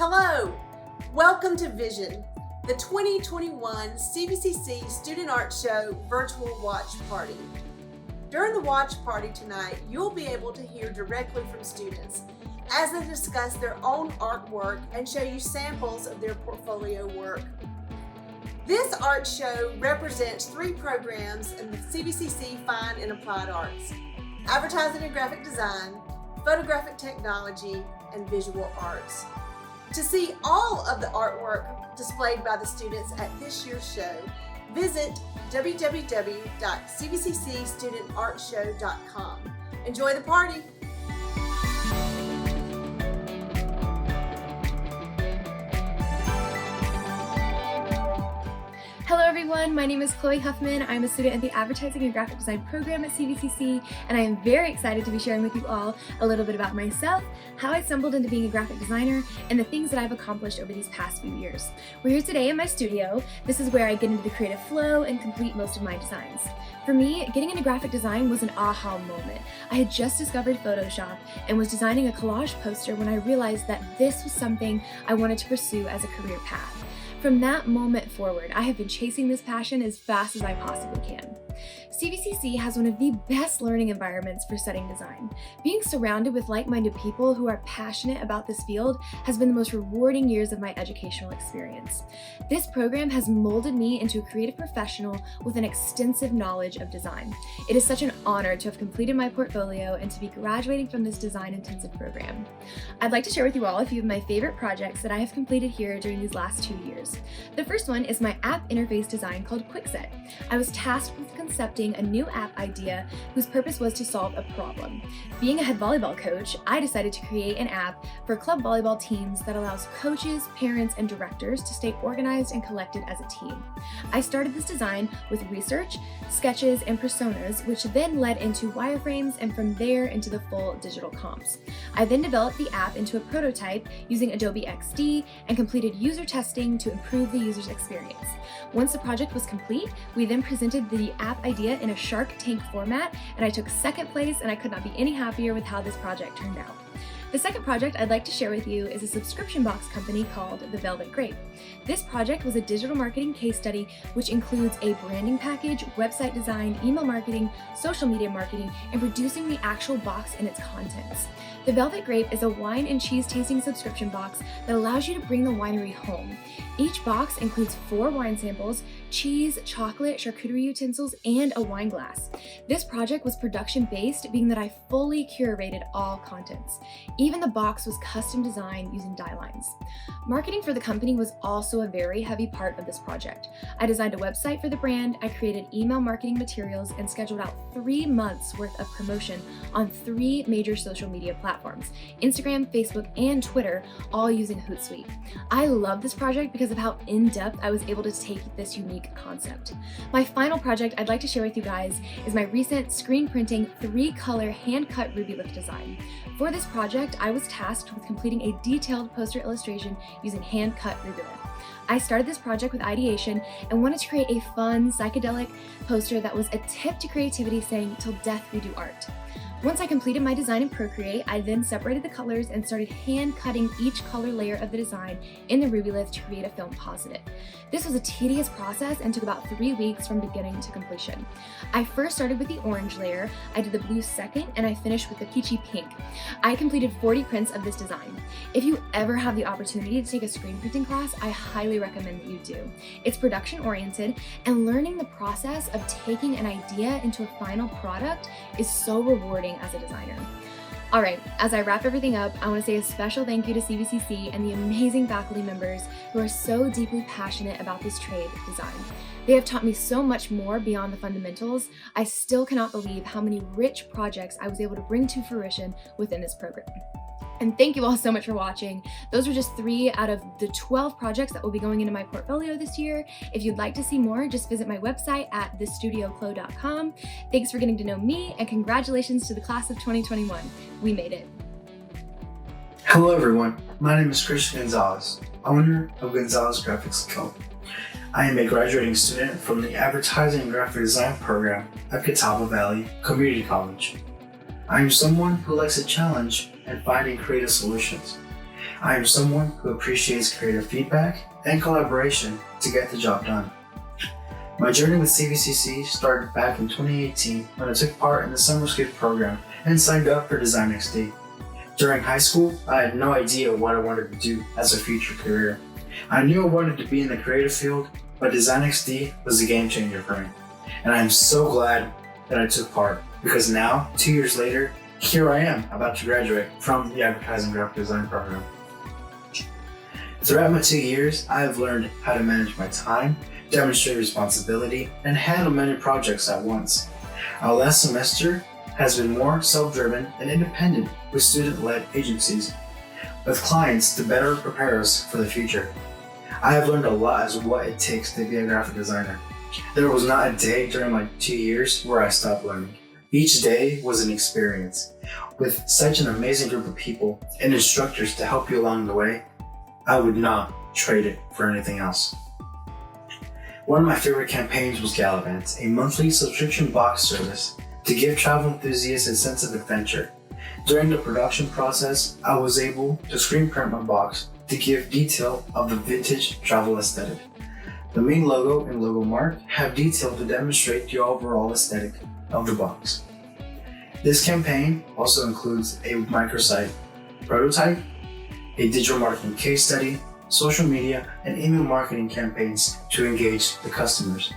Hello, welcome to Vision, the 2021 CVCC Student Art Show virtual watch party. During the watch party tonight, you'll be able to hear directly from students as they discuss their own artwork and show you samples of their portfolio work. This art show represents 3 programs in the CVCC Fine and Applied Arts: Advertising and Graphic Design, Photographic Technology, and Visual Arts. To see all of the artwork displayed by the students at this year's show, visit www.cvccstudentartshow.com. Enjoy the party! Hello everyone, my name is Chloe Huffman. I'm a student at the Advertising and Graphic Design program at CVCC, and I am very excited to be sharing with you all a little bit about myself, how I stumbled into being a graphic designer, and the things that I've accomplished over these past few years. We're here today in my studio. This is where I get into the creative flow and complete most of my designs. For me, getting into graphic design was an aha moment. I had just discovered Photoshop and was designing a collage poster when I realized that this was something I wanted to pursue as a career path. From that moment forward, I have been chasing this passion as fast as I possibly can. CVCC has one of the best learning environments for studying design. Being surrounded with like-minded people who are passionate about this field has been the most rewarding years of my educational experience. This program has molded me into a creative professional with an extensive knowledge of design. It is such an honor to have completed my portfolio and to be graduating from this design-intensive program. I'd like to share with you all a few of my favorite projects that I have completed here during these last 2 years. The first one is my app interface design called Quickset. I was tasked with concepting a new app idea whose purpose was to solve a problem. Being a head volleyball coach, I decided to create an app for club volleyball teams that allows coaches, parents, and directors to stay organized and collected as a team. I started this design with research, sketches, and personas, which then led into wireframes and from there into the full digital comps. I then developed the app into a prototype using Adobe XD and completed user testing to improve the user's experience. Once the project was complete, we then presented the app idea in a Shark Tank format, and I took second place, and I could not be any happier with how this project turned out. The second project I'd like to share with you is a subscription box company called The Velvet Grape. This project was a digital marketing case study which includes a branding package, website design, email marketing, social media marketing, and producing the actual box and its contents. The Velvet Grape is a wine and cheese tasting subscription box that allows you to bring the winery home. Each box includes 4 wine samples, cheese, chocolate, charcuterie utensils, and a wine glass. This project was production-based, being that I fully curated all contents. Even the box was custom designed using die lines. Marketing for the company was also a very heavy part of this project. I designed a website for the brand, I created email marketing materials, and scheduled out 3 months worth of promotion on 3 major social media platforms: Instagram, Facebook, and Twitter, all using Hootsuite. I love this project because of how in-depth I was able to take this unique concept. My final project I'd like to share with you guys is my recent screen printing 3-color hand-cut ruby leaf design. For this project, I was tasked with completing a detailed poster illustration using hand-cut ruby leaf. I started this project with ideation and wanted to create a fun, psychedelic poster that was a tip to creativity saying, "Till death we do art." Once I completed my design in Procreate, I then separated the colors and started hand cutting each color layer of the design in the ruby leaf to create a film positive. This was a tedious process and took about 3 weeks from beginning to completion. I first started with the orange layer, I did the blue second, and I finished with the peachy pink. I completed 40 prints of this design. If you ever have the opportunity to take a screen printing class, I highly recommend that you do. It's production oriented, and learning the process of taking an idea into a final product is so rewarding as a designer. All right, as I wrap everything up, I want to say a special thank you to CVCC and the amazing faculty members who are so deeply passionate about this trade, design. They have taught me so much more beyond the fundamentals. I still cannot believe how many rich projects I was able to bring to fruition within this program. And thank you all so much for watching. Those were just 3 out of the 12 projects that will be going into my portfolio this year. If you'd like to see more, just visit my website at thestudioclo.com. Thanks for getting to know me, and congratulations to the class of 2021. We made it. Hello everyone, my name is Christian Gonzalez, owner of Gonzalez Graphics Co. I am a graduating student from the Advertising and Graphic Design program at Catawba Valley Community College. I am someone who likes a challenge and finding creative solutions. I am someone who appreciates creative feedback and collaboration to get the job done. My journey with CVCC started back in 2018 when I took part in the summer school program and signed up for Design XD. During high school, I had no idea what I wanted to do as a future career. I knew I wanted to be in the creative field, but Design XD was a game changer for me. And I am so glad that I took part, because now, 2 years later, here I am about to graduate from the Advertising Graphic Design program. Throughout my 2 years, I have learned how to manage my time, demonstrate responsibility, and handle many projects at once. Our last semester has been more self-driven and independent with student-led agencies, with clients to better prepare us for the future. I have learned a lot as what it takes to be a graphic designer. There was not a day during my 2 years where I stopped learning. Each day was an experience. With such an amazing group of people and instructors to help you along the way, I would not trade it for anything else. One of my favorite campaigns was Gallivant, a monthly subscription box service to give travel enthusiasts a sense of adventure. During the production process, I was able to screen print my box to give detail of the vintage travel aesthetic. The main logo and logo mark have detail to demonstrate the overall aesthetic of the box. This campaign also includes a microsite prototype, a digital marketing case study, social media, and email marketing campaigns to engage the customers.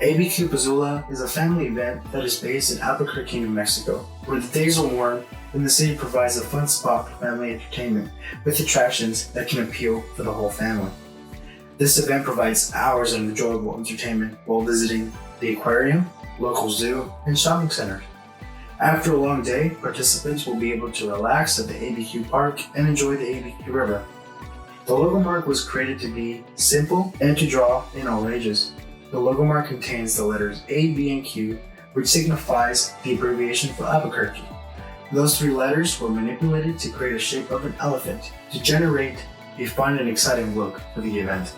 ABQ Pazula is a family event that is based in Albuquerque, New Mexico, where the days are warm and the city provides a fun spot for family entertainment with attractions that can appeal for the whole family. This event provides hours of enjoyable entertainment while visiting the aquarium, local zoo, and shopping centers. After a long day, participants will be able to relax at the ABQ Park and enjoy the ABQ River. The logo mark was created to be simple and to draw in all ages. The logo mark contains the letters A, B, and Q, which signifies the abbreviation for Albuquerque. Those three letters were manipulated to create a shape of an elephant to generate a fun and exciting look for the event.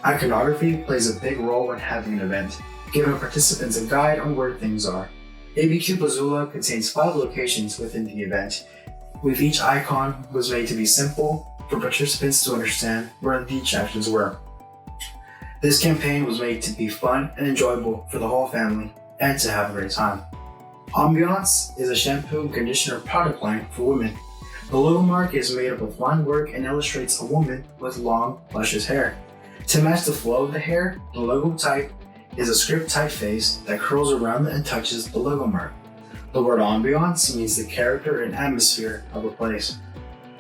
Iconography plays a big role when having an event, giving participants a guide on where things are. ABQ Pazula contains 5 locations within the event, with each icon was made to be simple for participants to understand where the attractions were. This campaign was made to be fun and enjoyable for the whole family and to have a great time. Ambiance is a shampoo and conditioner product line for women. The logo mark is made up of line work and illustrates a woman with long, luscious hair. To match the flow of the hair, the logo type is a script typeface that curls around and touches the logo mark. The word ambiance means the character and atmosphere of a place.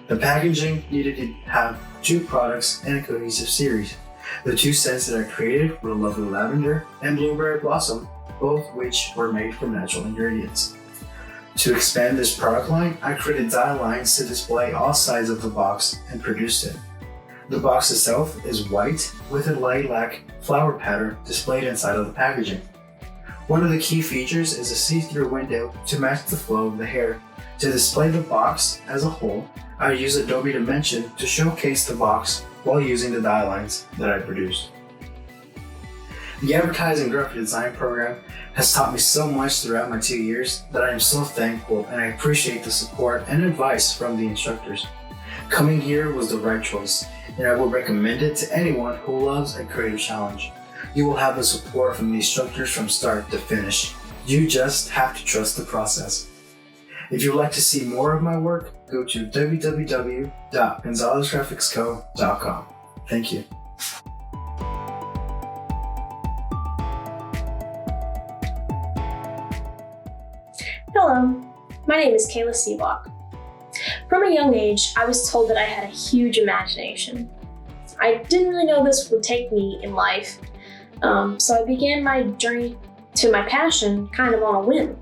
The packaging needed to have 2 products and a cohesive series. The 2 scents that I created were lovely lavender and blueberry blossom, both which were made from natural ingredients. To expand this product line, I created die lines to display all sides of the box and produced it. The box itself is white with a lilac flower pattern displayed inside of the packaging. One of the key features is a see-through window to match the flow of the hair. To display the box as a whole, I use Adobe Dimension to showcase the box while using the die lines that I produced. The Advertising Graphic Design program has taught me so much throughout my 2 years that I am so thankful, and I appreciate the support and advice from the instructors. Coming here was the right choice, and I will recommend it to anyone who loves a creative challenge. You will have the support from the instructors from start to finish. You just have to trust the process. If you'd like to see more of my work, go to www.gonzalezgraphicsco.com. Thank you. Hello, my name is Kayla Seabach. From a young age, I was told that I had a huge imagination. I didn't really know this would take me in life, so I began my journey to my passion kind of on a whim.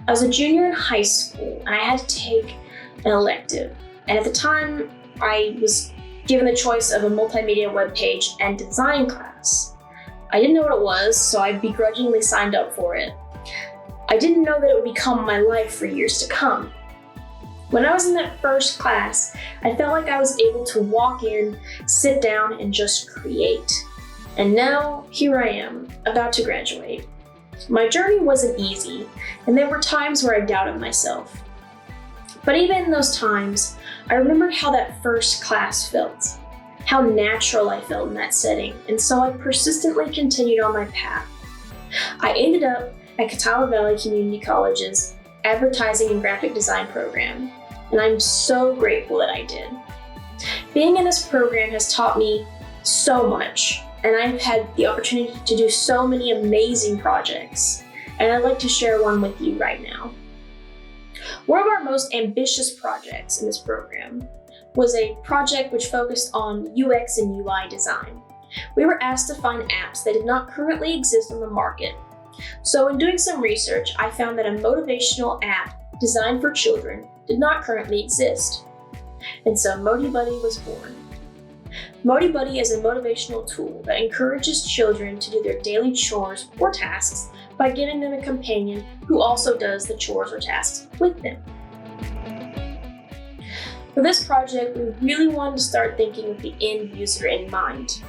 I was a junior in high school and I had to take an elective, and at the time I was given the choice of a multimedia webpage and design class. I didn't know what it was, so I begrudgingly signed up for it. I didn't know that it would become my life for years to come. When I was in that first class, I felt like I was able to walk in, sit down, and just create. And now, here I am, about to graduate. My journey wasn't easy, and there were times where I doubted myself. But even in those times, I remembered how that first class felt, how natural I felt in that setting, and so I persistently continued on my path. I ended up at Catawba Valley Community College's Advertising and Graphic Design program, and I'm so grateful that I did. Being in this program has taught me so much, and I've had the opportunity to do so many amazing projects, and I'd like to share one with you right now. One of our most ambitious projects in this program was a project which focused on UX and UI design. We were asked to find apps that did not currently exist on the market. So in doing some research, I found that a motivational app designed for children did not currently exist. And so MotiBuddy was born. MotiBuddy is a motivational tool that encourages children to do their daily chores or tasks by giving them a companion who also does the chores or tasks with them. For this project, we really wanted to start thinking with the end user in mind.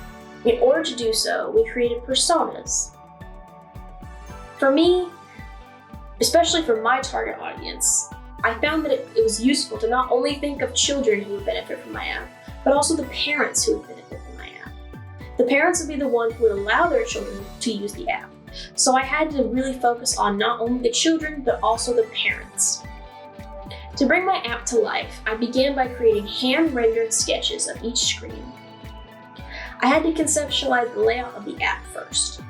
In order to do so, we created personas. For me, especially for my target audience, I found that it was useful to not only think of children who would benefit from my app, but also the parents who would benefit from my app. The parents would be the ones who would allow their children to use the app. So I had to really focus on not only the children, but also the parents. To bring my app to life, I began by creating hand-rendered sketches of each screen. I had to conceptualize the layout of the app first.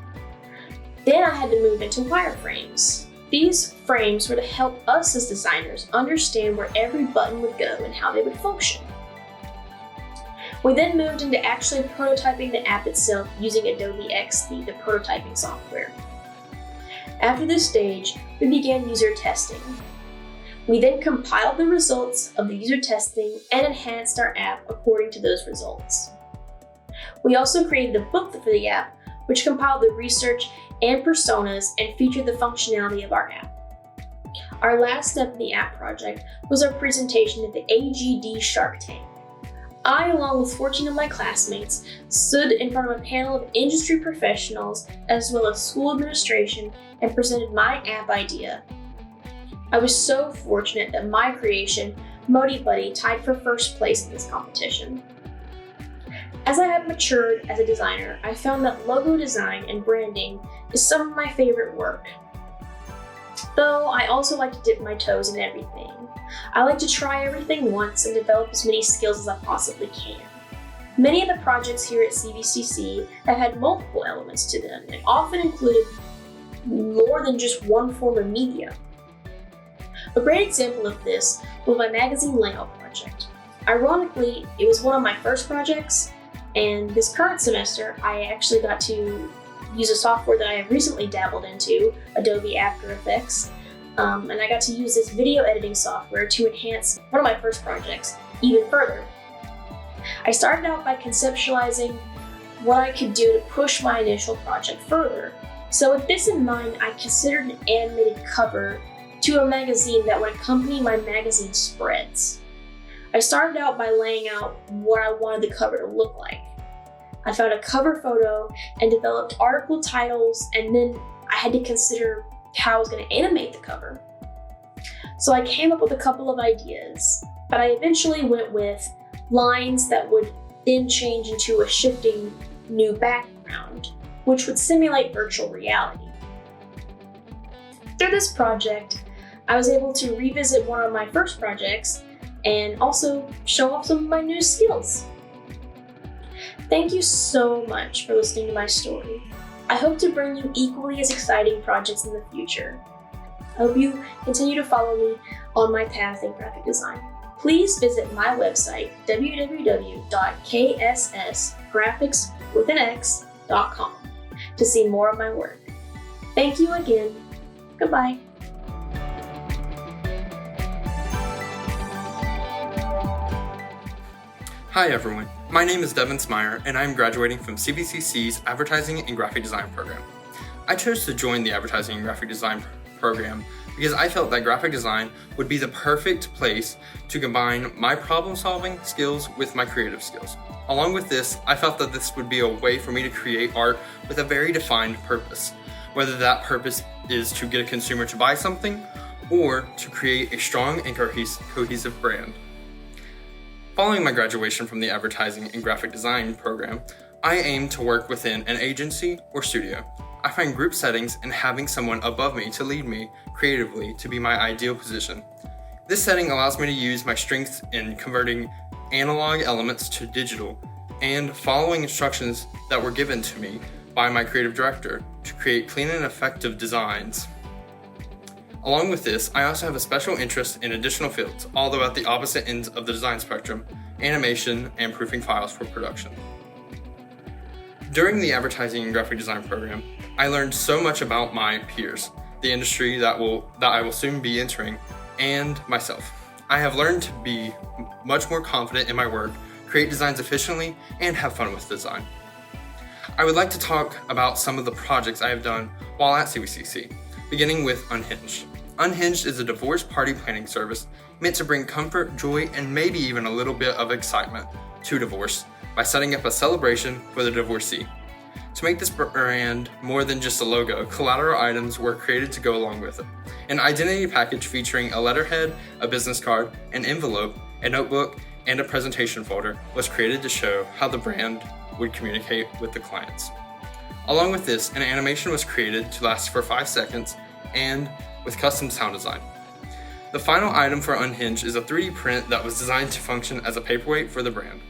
Then I had to move into wireframes. These frames were to help us as designers understand where every button would go and how they would function. We then moved into actually prototyping the app itself using Adobe XD, the prototyping software. After this stage, we began user testing. We then compiled the results of the user testing and enhanced our app according to those results. We also created a booklet for the app, which compiled the research and personas and featured the functionality of our app. Our last step in the app project was our presentation at the AGD Shark Tank. I, along with 14 of my classmates, stood in front of a panel of industry professionals as well as school administration and presented my app idea. I was so fortunate that my creation, MotiBuddy, tied for first place in this competition. As I have matured as a designer, I found that logo design and branding is some of my favorite work. Though I also like to dip my toes in everything. I like to try everything once and develop as many skills as I possibly can. Many of the projects here at CVCC have had multiple elements to them and often included more than just one form of media. A great example of this was my magazine layout project. Ironically, it was one of my first projects, and this current semester I actually got to use a software that I have recently dabbled into, Adobe After Effects, and I got to use this video editing software to enhance one of my first projects even further. I started out by conceptualizing what I could do to push my initial project further. So with this in mind, I considered an animated cover to a magazine that would accompany my magazine spreads. I started out by laying out what I wanted the cover to look like. I found a cover photo and developed article titles, and then I had to consider how I was going to animate the cover. So I came up with a couple of ideas, but I eventually went with lines that would then change into a shifting new background, which would simulate virtual reality. Through this project, I was able to revisit one of my first projects and also show off some of my new skills. Thank you so much for listening to my story. I hope to bring you equally as exciting projects in the future. I hope you continue to follow me on my path in graphic design. Please visit my website, www.kssgraphics.com, to see more of my work. Thank you again. Goodbye. Hi everyone, my name is Devin Smyer and I'm graduating from CVCC's Advertising and Graphic Design program. I chose to join the Advertising and Graphic Design program because I felt that graphic design would be the perfect place to combine my problem-solving skills with my creative skills. Along with this, I felt that this would be a way for me to create art with a very defined purpose, whether that purpose is to get a consumer to buy something or to create a strong and cohesive brand. Following my graduation from the Advertising and Graphic Design program, I aim to work within an agency or studio. I find group settings and having someone above me to lead me creatively to be my ideal position. This setting allows me to use my strengths in converting analog elements to digital and following instructions that were given to me by my creative director to create clean and effective designs. Along with this, I also have a special interest in additional fields, although at the opposite ends of the design spectrum, animation and proofing files for production. During the Advertising and Graphic Design program, I learned so much about my peers, the industry that I will soon be entering, and myself. I have learned to be much more confident in my work, create designs efficiently, and have fun with design. I would like to talk about some of the projects I have done while at CVCC, beginning with Unhinged. Unhinged is a divorce party planning service meant to bring comfort, joy, and maybe even a little bit of excitement to divorce by setting up a celebration for the divorcee. To make this brand more than just a logo, collateral items were created to go along with it. An identity package featuring a letterhead, a business card, an envelope, a notebook, and a presentation folder was created to show how the brand would communicate with the clients. Along with this, an animation was created to last for 5 seconds and with custom sound design. The final item for Unhinged is a 3D print that was designed to function as a paperweight for the brand.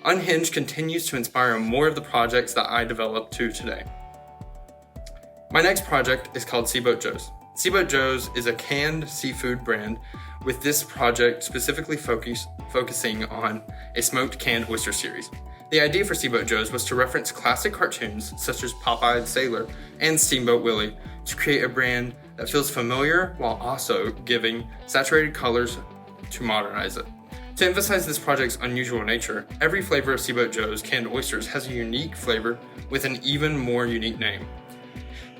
Unhinged continues to inspire more of the projects that I developed to today. My next project is called Seaboat Joe's. Seaboat Joe's is a canned seafood brand, with this project specifically focusing on a smoked canned oyster series. The idea for Seaboat Joe's was to reference classic cartoons such as Popeye the Sailor and Steamboat Willie to create a brand that feels familiar while also giving saturated colors to modernize it. To emphasize this project's unusual nature, every flavor of Seaboat Joe's canned oysters has a unique flavor with an even more unique name.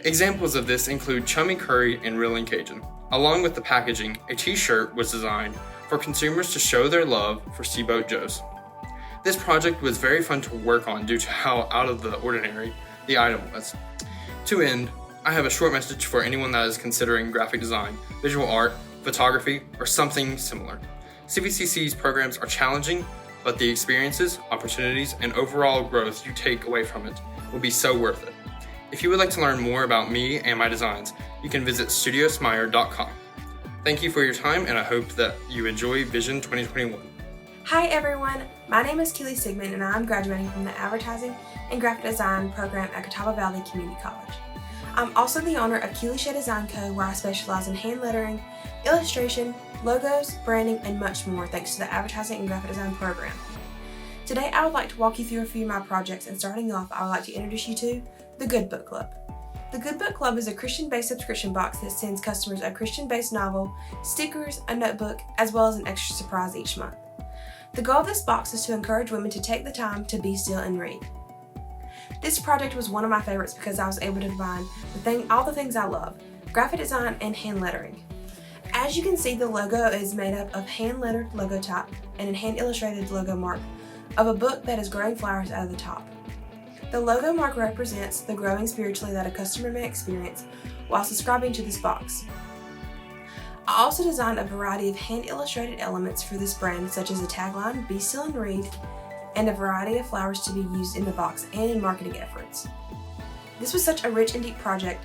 Examples of this include Chummy Curry and Reeling Cajun. Along with the packaging, a t-shirt was designed for consumers to show their love for Seaboat Joe's. This project was very fun to work on due to how out of the ordinary the item was. To end, I have a short message for anyone that is considering graphic design, visual art, photography, or something similar. CVCC's programs are challenging, but the experiences, opportunities, and overall growth you take away from it will be so worth it. If you would like to learn more about me and my designs, you can visit studiosmire.com. Thank you for your time, and I hope that you enjoy Vision 2021. Hi everyone, my name is Keely Sigmund and I'm graduating from the Advertising and Graphic Design program at Catawba Valley Community College. I'm also the owner of Keely Shea Design Co., where I specialize in hand lettering, illustration, logos, branding, and much more thanks to the Advertising and Graphic Design program. Today I would like to walk you through a few of my projects, and starting off I would like to introduce you to the Good Book Club. The Good Book Club is a Christian-based subscription box that sends customers a Christian-based novel, stickers, a notebook, as well as an extra surprise each month. The goal of this box is to encourage women to take the time to be still and read. This project was one of my favorites because I was able to combine all the things I love, graphic design and hand lettering. As you can see, the logo is made up of hand-lettered logo type and a hand-illustrated logo mark of a book that is growing flowers out of the top. The logo mark represents the growing spiritually that a customer may experience while subscribing to this box. I also designed a variety of hand-illustrated elements for this brand, such as a tagline, "Be Still and Read," and a variety of flowers to be used in the box and in marketing efforts. This was such a rich and deep project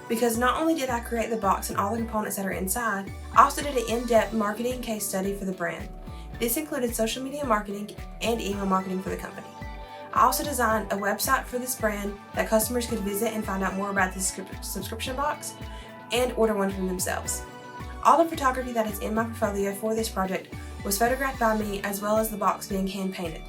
because not only did I create the box and all the components that are inside, I also did an in-depth marketing case study for the brand. This included social media marketing and email marketing for the company. I also designed a website for this brand that customers could visit and find out more about the subscription box and order one for themselves. All the photography that is in my portfolio for this project was photographed by me, as well as the box being hand painted.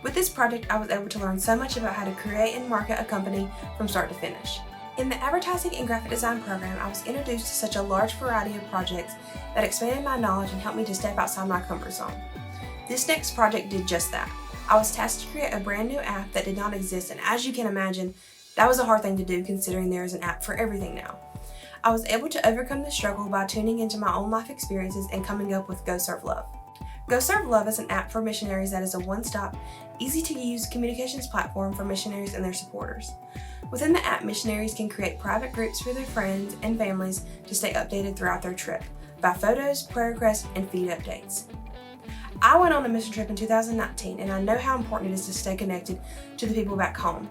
With this project, I was able to learn so much about how to create and market a company from start to finish. In the Advertising and Graphic Design program, I was introduced to such a large variety of projects that expanded my knowledge and helped me to step outside my comfort zone. This next project did just that. I was tasked to create a brand new app that did not exist, and as you can imagine, that was a hard thing to do considering there is an app for everything now. I was able to overcome the struggle by tuning into my own life experiences and coming up with Go Serve Love. Go Serve Love is an app for missionaries that is a one-stop, easy-to-use communications platform for missionaries and their supporters. Within the app, missionaries can create private groups for their friends and families to stay updated throughout their trip by photos, prayer requests, and feed updates. I went on a mission trip in 2019, and I know how important it is to stay connected to the people back home.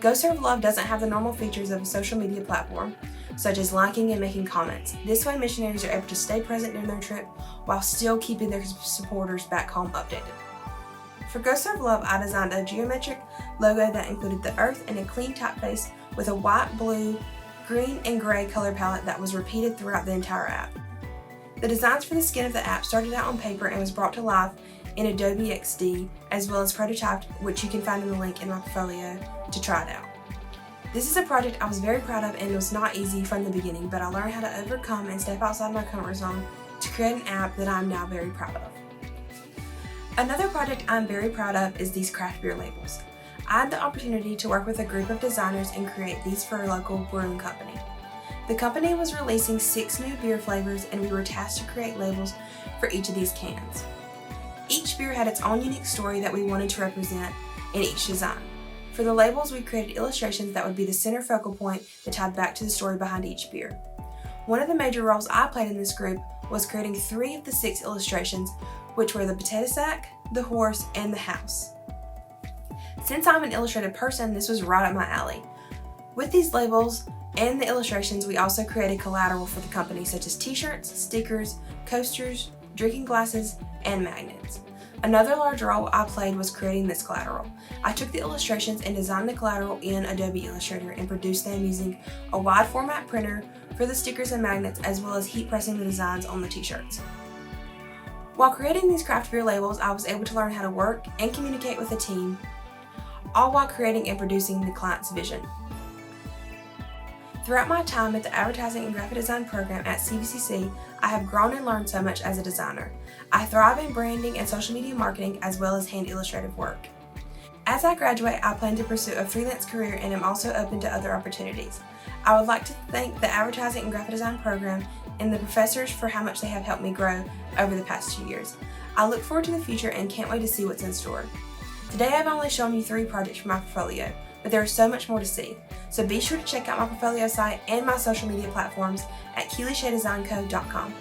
Go Serve Love doesn't have the normal features of a social media platform, such as liking and making comments. This way, missionaries are able to stay present during their trip while still keeping their supporters back home updated. For Go Serve Love, I designed a geometric logo that included the earth and a clean typeface with a white, blue, green, and gray color palette that was repeated throughout the entire app. The designs for the skin of the app started out on paper and was brought to life in Adobe XD, as well as prototyped, which you can find in the link in my portfolio to try it out. This is a project I was very proud of and was not easy from the beginning, but I learned how to overcome and step outside my comfort zone to create an app that I'm now very proud of. Another project I'm very proud of is these craft beer labels. I had the opportunity to work with a group of designers and create these for a local brewing company. The company was releasing 6 new beer flavors, and we were tasked to create labels for each of these cans. Each beer had its own unique story that we wanted to represent in each design. For the labels, we created illustrations that would be the center focal point that tied back to the story behind each beer. One of the major roles I played in this group was creating 3 of the 6 illustrations, which were the potato sack, the horse, and the house. Since I'm an illustrated person, this was right up my alley. With these labels and the illustrations, we also created collateral for the company, such as t-shirts, stickers, coasters, drinking glasses, and magnets. Another large role I played was creating this collateral. I took the illustrations and designed the collateral in Adobe Illustrator and produced them using a wide format printer for the stickers and magnets, as well as heat pressing the designs on the t-shirts. While creating these craft beer labels, I was able to learn how to work and communicate with a team, all while creating and producing the client's vision. Throughout my time at the Advertising and Graphic Design program at CVCC, I have grown and learned so much as a designer. I thrive in branding and social media marketing, as well as hand illustrative work. As I graduate, I plan to pursue a freelance career and am also open to other opportunities. I would like to thank the Advertising and Graphic Design program and the professors for how much they have helped me grow over the past 2 years. I look forward to the future and can't wait to see what's in store. Today I've only shown you 3 projects from my portfolio, but there is so much more to see. So be sure to check out my portfolio site and my social media platforms at keelyshaydesignco.com.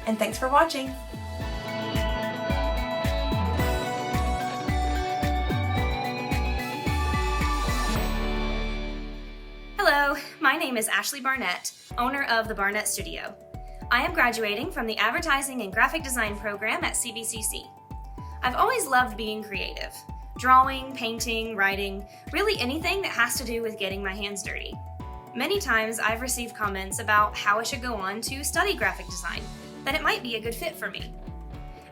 And thanks for watching! Hello, my name is Ashley Barnett, owner of the Barnett Studio. I am graduating from the Advertising and Graphic Design program at CVCC. I've always loved being creative. Drawing, painting, writing, really anything that has to do with getting my hands dirty. Many times I've received comments about how I should go on to study graphic design, that it might be a good fit for me.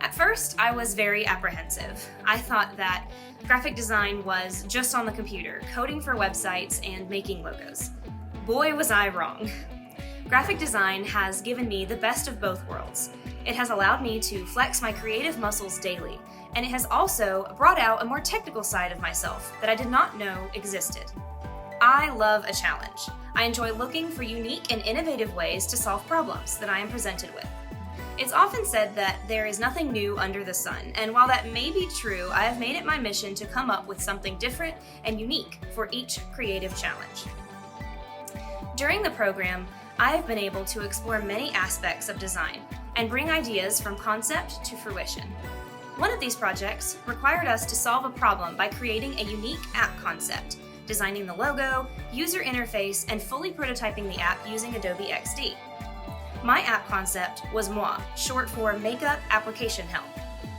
At first, I was very apprehensive. I thought that graphic design was just on the computer, coding for websites and making logos. Boy, was I wrong. Graphic design has given me the best of both worlds. It has allowed me to flex my creative muscles daily, and it has also brought out a more technical side of myself that I did not know existed. I love a challenge. I enjoy looking for unique and innovative ways to solve problems that I am presented with. It's often said that there is nothing new under the sun, and while that may be true, I have made it my mission to come up with something different and unique for each creative challenge. During the program, I have been able to explore many aspects of design and bring ideas from concept to fruition. One of these projects required us to solve a problem by creating a unique app concept, designing the logo, user interface, and fully prototyping the app using Adobe XD. My app concept was Moi, short for Makeup Application Help.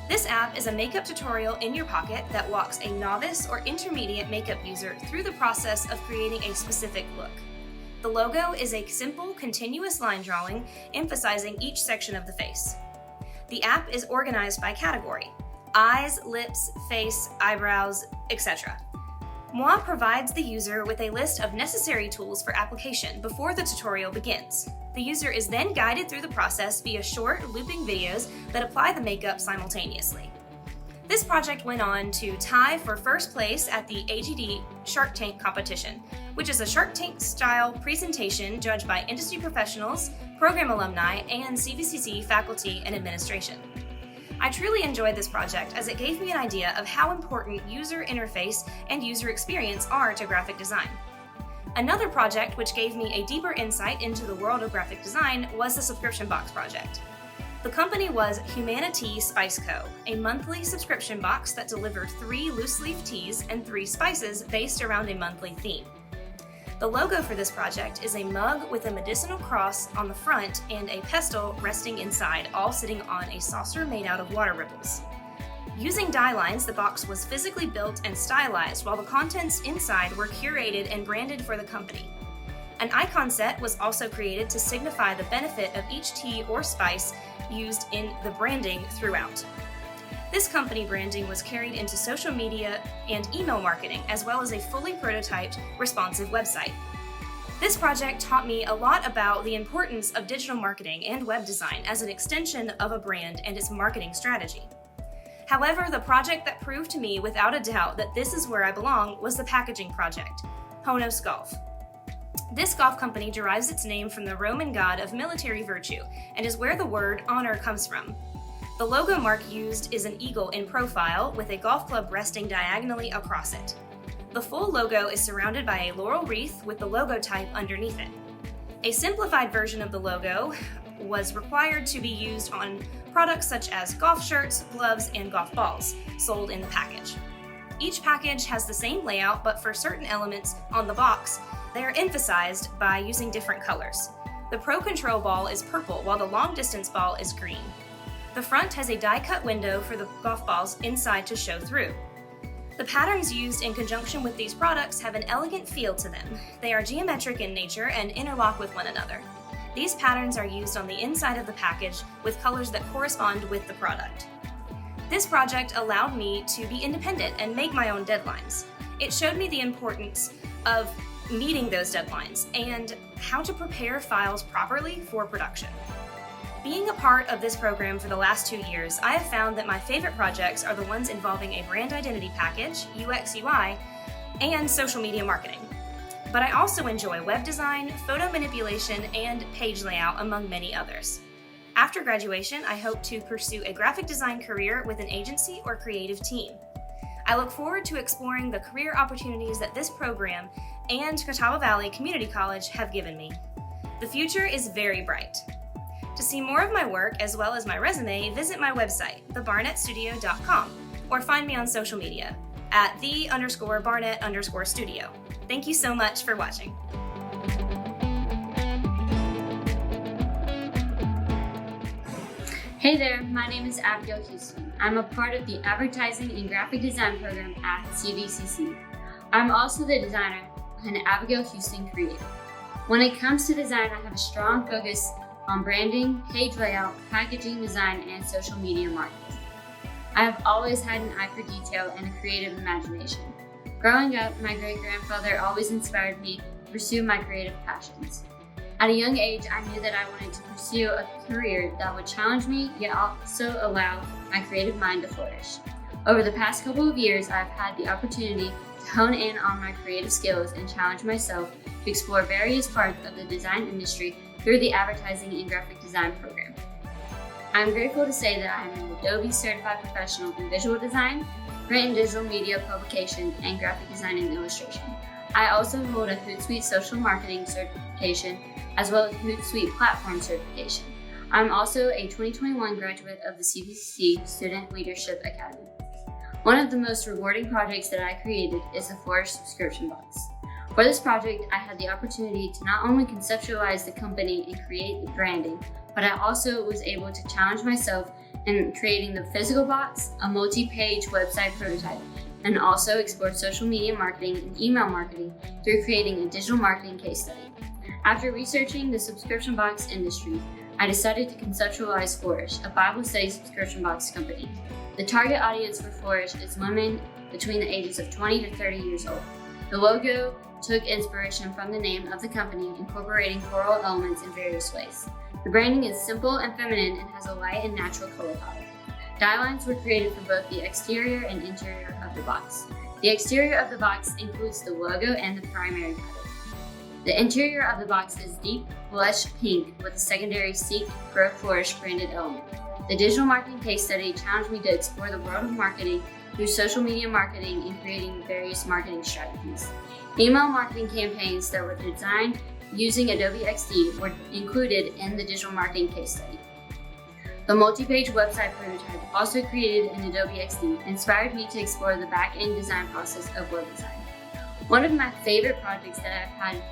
This app is a makeup tutorial in your pocket that walks a novice or intermediate makeup user through the process of creating a specific look. The logo is a simple, continuous line drawing emphasizing each section of the face. The app is organized by category: eyes, lips, face, eyebrows, etc. Moi provides the user with a list of necessary tools for application before the tutorial begins. The user is then guided through the process via short, looping videos that apply the makeup simultaneously. This project went on to tie for first place at the AGD Shark Tank competition, which is a Shark Tank-style presentation judged by industry professionals, program alumni, and CVCC faculty and administration. I truly enjoyed this project as it gave me an idea of how important user interface and user experience are to graphic design. Another project which gave me a deeper insight into the world of graphic design was the subscription box project. The company was Humanity Spice Co., a monthly subscription box that delivered 3 loose-leaf teas and 3 spices based around a monthly theme. The logo for this project is a mug with a medicinal cross on the front and a pestle resting inside, all sitting on a saucer made out of water ripples. Using dye lines, the box was physically built and stylized, while the contents inside were curated and branded for the company. An icon set was also created to signify the benefit of each tea or spice used in the branding throughout. This company branding was carried into social media and email marketing, as well as a fully prototyped, responsive website. This project taught me a lot about the importance of digital marketing and web design as an extension of a brand and its marketing strategy. However, the project that proved to me without a doubt that this is where I belong was the packaging project, Honos Golf. This golf company derives its name from the Roman god of military virtue and is where the word honor comes from. The logo mark used is an eagle in profile with a golf club resting diagonally across it. The full logo is surrounded by a laurel wreath with the logo type underneath it. A simplified version of the logo was required to be used on products such as golf shirts, gloves, and golf balls sold in the package. Each package has the same layout, but for certain elements on the box, they are emphasized by using different colors. The Pro Control ball is purple, while the long distance ball is green. The front has a die-cut window for the golf balls inside to show through. The patterns used in conjunction with these products have an elegant feel to them. They are geometric in nature and interlock with one another. These patterns are used on the inside of the package with colors that correspond with the product. This project allowed me to be independent and make my own deadlines. It showed me the importance of meeting those deadlines and how to prepare files properly for production. Being a part of this program for the last 2 years, I have found that my favorite projects are the ones involving a brand identity package, UX UI, and social media marketing. But I also enjoy web design, photo manipulation, and page layout, among many others. After graduation, I hope to pursue a graphic design career with an agency or creative team. I look forward to exploring the career opportunities that this program and Catawba Valley Community College have given me. The future is very bright. To see more of my work as well as my resume, visit my website, thebarnettstudio.com, or find me on social media at _Barnett_studio. Thank you so much for watching. Hey there, my name is Abigail Houston. I'm a part of the Advertising and Graphic Design program at CVCC. I'm also the designer behind Abigail Houston Creative. When it comes to design, I have a strong focus on branding, page layout, packaging design, and social media marketing. I have always had an eye for detail and a creative imagination. Growing up, my great-grandfather always inspired me to pursue my creative passions. At a young age, I knew that I wanted to pursue a career that would challenge me, yet also allow my creative mind to flourish. Over the past couple of years, I've had the opportunity to hone in on my creative skills and challenge myself to explore various parts of the design industry through the Advertising and Graphic Design program. I'm grateful to say that I am an Adobe Certified Professional in Visual Design, Print and Digital Media Publication, and Graphic Design and Illustration. I also hold a Hootsuite Social Marketing Certification, as well as Hootsuite Platform Certification. I'm also a 2021 graduate of the CVCC Student Leadership Academy. One of the most rewarding projects that I created is the Flourish subscription box. For this project, I had the opportunity to not only conceptualize the company and create the branding, but I also was able to challenge myself in creating the physical box, a multi-page website prototype, and also explored social media marketing and email marketing through creating a digital marketing case study. After researching the subscription box industry, I decided to conceptualize Flourish, a Bible study subscription box company. The target audience for Flourish is women between the ages of 20 to 30 years old. The logo took inspiration from the name of the company, incorporating floral elements in various ways. The branding is simple and feminine and has a light and natural color palette. Die lines were created for both the exterior and interior of the box. The exterior of the box includes the logo and the primary pattern. The interior of the box is deep blush pink with a secondary Seek Grow Flourish branded element. The digital marketing case study challenged me to explore the world of marketing through social media marketing and creating various marketing strategies. Email marketing campaigns that were designed using Adobe XD were included in the digital marketing case study. The multi-page website prototype, also created in Adobe XD, inspired me to explore the back-end design process of web design. One of my favorite projects that I've had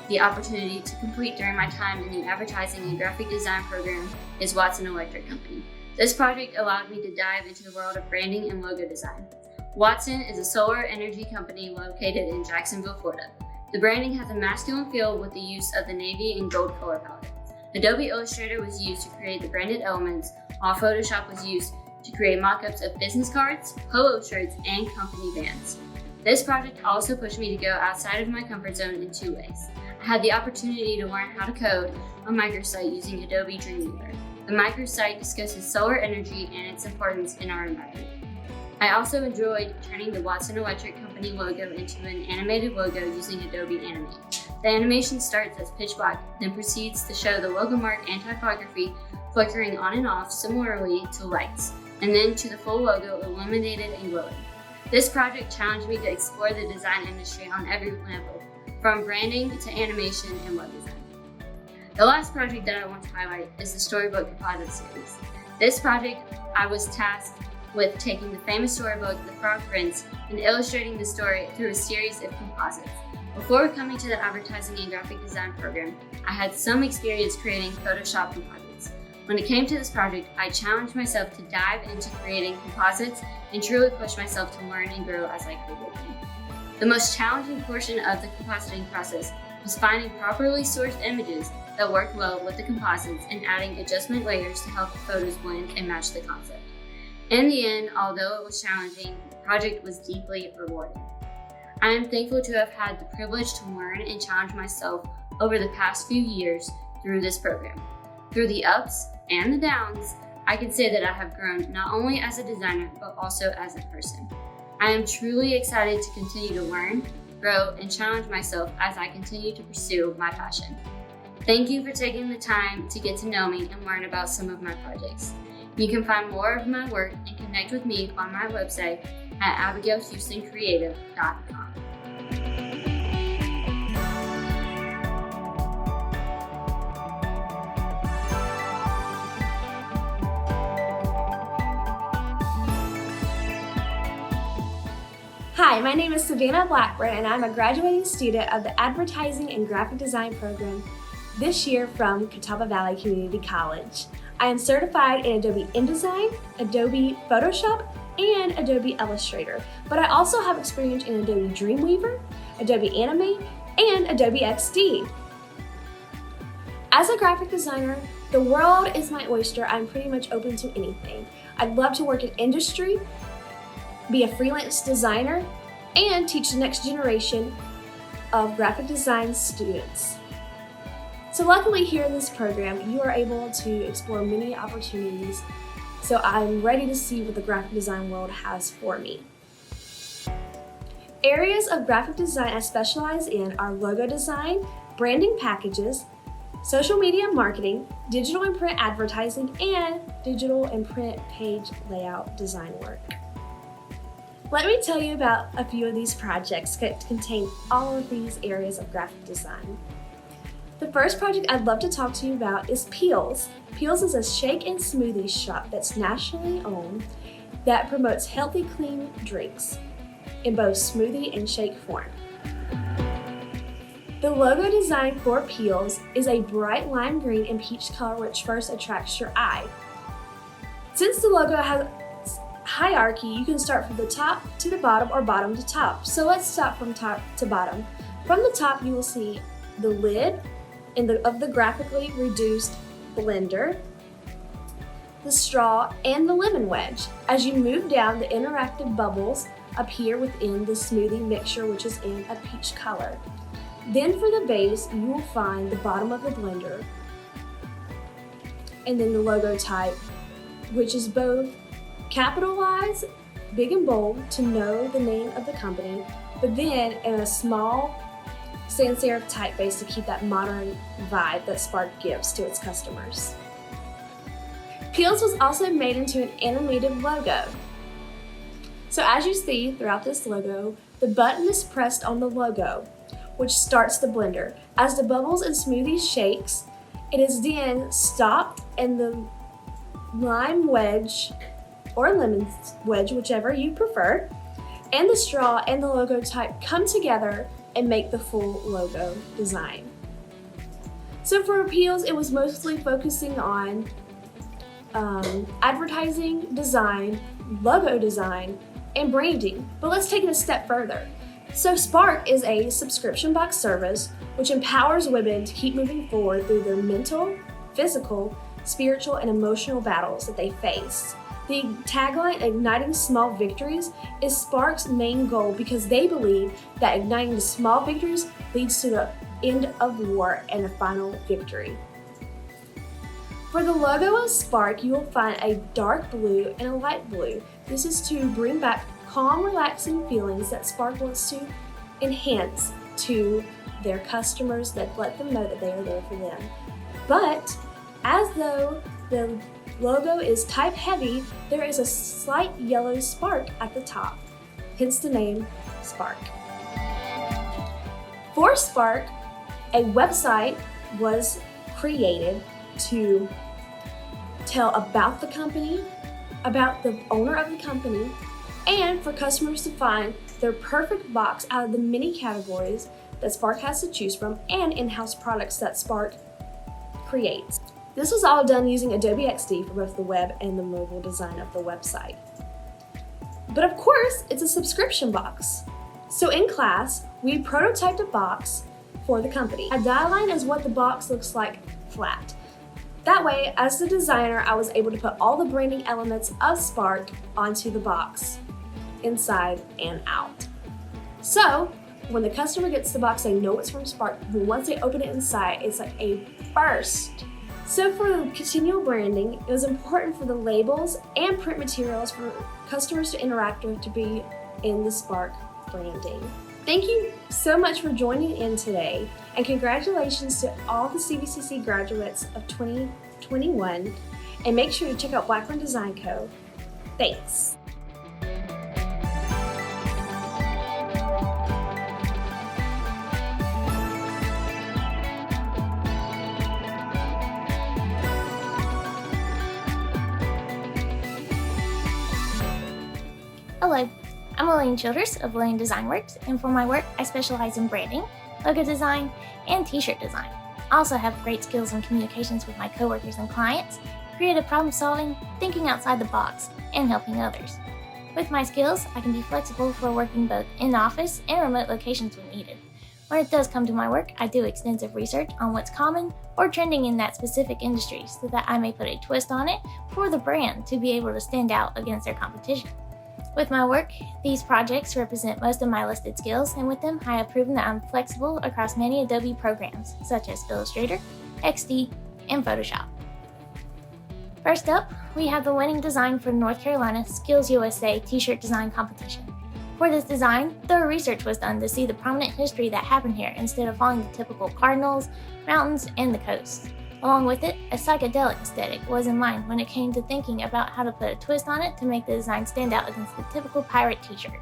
the opportunity to complete during my time in the advertising and graphic design program is Watson Electric Company. This project allowed me to dive into the world of branding and logo design. Watson is a solar energy company located in Jacksonville, Florida. The branding has a masculine feel with the use of the navy and gold color palette. Adobe Illustrator was used to create the branded elements, while Photoshop was used to create mock-ups of business cards, polo shirts, and company vans. This project also pushed me to go outside of my comfort zone in 2 ways. I had the opportunity to learn how to code a microsite using Adobe Dreamweaver. The microsite discusses solar energy and its importance in our environment. I also enjoyed turning the Watson Electric Company logo into an animated logo using Adobe Animate. The animation starts as pitch black, then proceeds to show the logo mark and typography flickering on and off similarly to lights, and then to the full logo illuminated and glowing. This project challenged me to explore the design industry on every level, from branding to animation and web design. The last project that I want to highlight is the Storybook Composite Series. This project, I was tasked with taking the famous storybook, The Frog Prince, and illustrating the story through a series of composites. Before coming to the advertising and graphic design program, I had some experience creating Photoshop composites. When it came to this project, I challenged myself to dive into creating composites and truly push myself to learn and grow as I created them. The most challenging portion of the compositing process was finding properly sourced images that worked well with the composites and adding adjustment layers to help the photos blend and match the concept. In the end, although it was challenging, the project was deeply rewarding. I am thankful to have had the privilege to learn and challenge myself over the past few years through this program. Through the ups and the downs, I can say that I have grown not only as a designer, but also as a person. I am truly excited to continue to learn, grow, and challenge myself as I continue to pursue my passion. Thank you for taking the time to get to know me and learn about some of my projects. You can find more of my work and connect with me on my website at abigailhoustoncreative.com. Hi, my name is Savannah Blackburn, and I'm a graduating student of the Advertising and Graphic Design program this year from Catawba Valley Community College. I am certified in Adobe InDesign, Adobe Photoshop, and Adobe Illustrator, but I also have experience in Adobe Dreamweaver, Adobe Animate, and Adobe XD. As a graphic designer, the world is my oyster. I'm pretty much open to anything. I'd love to work in industry, be a freelance designer, and teach the next generation of graphic design students. So luckily here in this program, you are able to explore many opportunities, so I'm ready to see what the graphic design world has for me. Areas of graphic design I specialize in are logo design, branding packages, social media marketing, digital and print advertising, and digital and print page layout design work. Let me tell you about a few of these projects that contain all of these areas of graphic design. The first project I'd love to talk to you about is Peels. Peels is a shake and smoothie shop that's nationally owned that promotes healthy, clean drinks in both smoothie and shake form. The logo design for Peels is a bright lime green and peach color which first attracts your eye. Since the logo has hierarchy, you can start from the top to the bottom or bottom to top. So let's start from top to bottom. From the top, you will see the lid of the graphically reduced blender, the straw, and the lemon wedge. As you move down, the interactive bubbles appear within the smoothie mixture, which is in a peach color. Then for the base, you will find the bottom of the blender, and then the logo type, which is both capitalized, big and bold, to know the name of the company, but then in a small sans serif typeface to keep that modern vibe that Spark gives to its customers. Peels was also made into an animated logo. So as you see throughout this logo, the button is pressed on the logo, which starts the blender. As the bubbles and smoothie shakes, it is then stopped and the lime wedge or lemon wedge, whichever you prefer, and the straw and the logo type come together and make the full logo design. So for Peels, it was mostly focusing on advertising design, logo design, and branding. But let's take it a step further. So Spark is a subscription box service which empowers women to keep moving forward through their mental, physical, spiritual, and emotional battles that they face. The tagline, Igniting Small Victories, is Spark's main goal because they believe that igniting the small victories leads to the end of war and a final victory. For the logo of Spark, you will find a dark blue and a light blue. This is to bring back calm, relaxing feelings that Spark wants to enhance to their customers, that let them know that they are there for them. But as though the logo is type heavy, there is a slight yellow spark at the top, hence the name Spark. For Spark, a website was created to tell about the company, about the owner of the company, and for customers to find their perfect box out of the many categories that Spark has to choose from and in-house products that Spark creates. This was all done using Adobe XD for both the web and the mobile design of the website. But of course, it's a subscription box. So in class, we prototyped a box for the company. A die line is what the box looks like flat. That way, as the designer, I was able to put all the branding elements of Spark onto the box, inside and out. So, when the customer gets the box, they know it's from Spark, but once they open it inside, it's like a burst. So for the continual branding, it was important for the labels and print materials for customers to interact with to be in the Spark branding. Thank you so much for joining in today, and congratulations to all the CVCC graduates of 2021, and make sure to check out Blackburn Design Co. Thanks. Hello, I'm Elaine Childress of Elaine Design Works, and for my work, I specialize in branding, logo design, and t-shirt design. I also have great skills in communications with my coworkers and clients, creative problem solving, thinking outside the box, and helping others. With my skills, I can be flexible for working both in office and remote locations when needed. When it does come to my work, I do extensive research on what's common or trending in that specific industry so that I may put a twist on it for the brand to be able to stand out against their competition. With my work, these projects represent most of my listed skills, and with them, I have proven that I'm flexible across many Adobe programs, such as Illustrator, XD, and Photoshop. First up, we have the winning design for North Carolina Skills USA T-shirt design competition. For this design, thorough research was done to see the prominent history that happened here instead of following the typical cardinals, mountains, and the coast. Along with it, a psychedelic aesthetic was in mind when it came to thinking about how to put a twist on it to make the design stand out against the typical pirate t-shirt.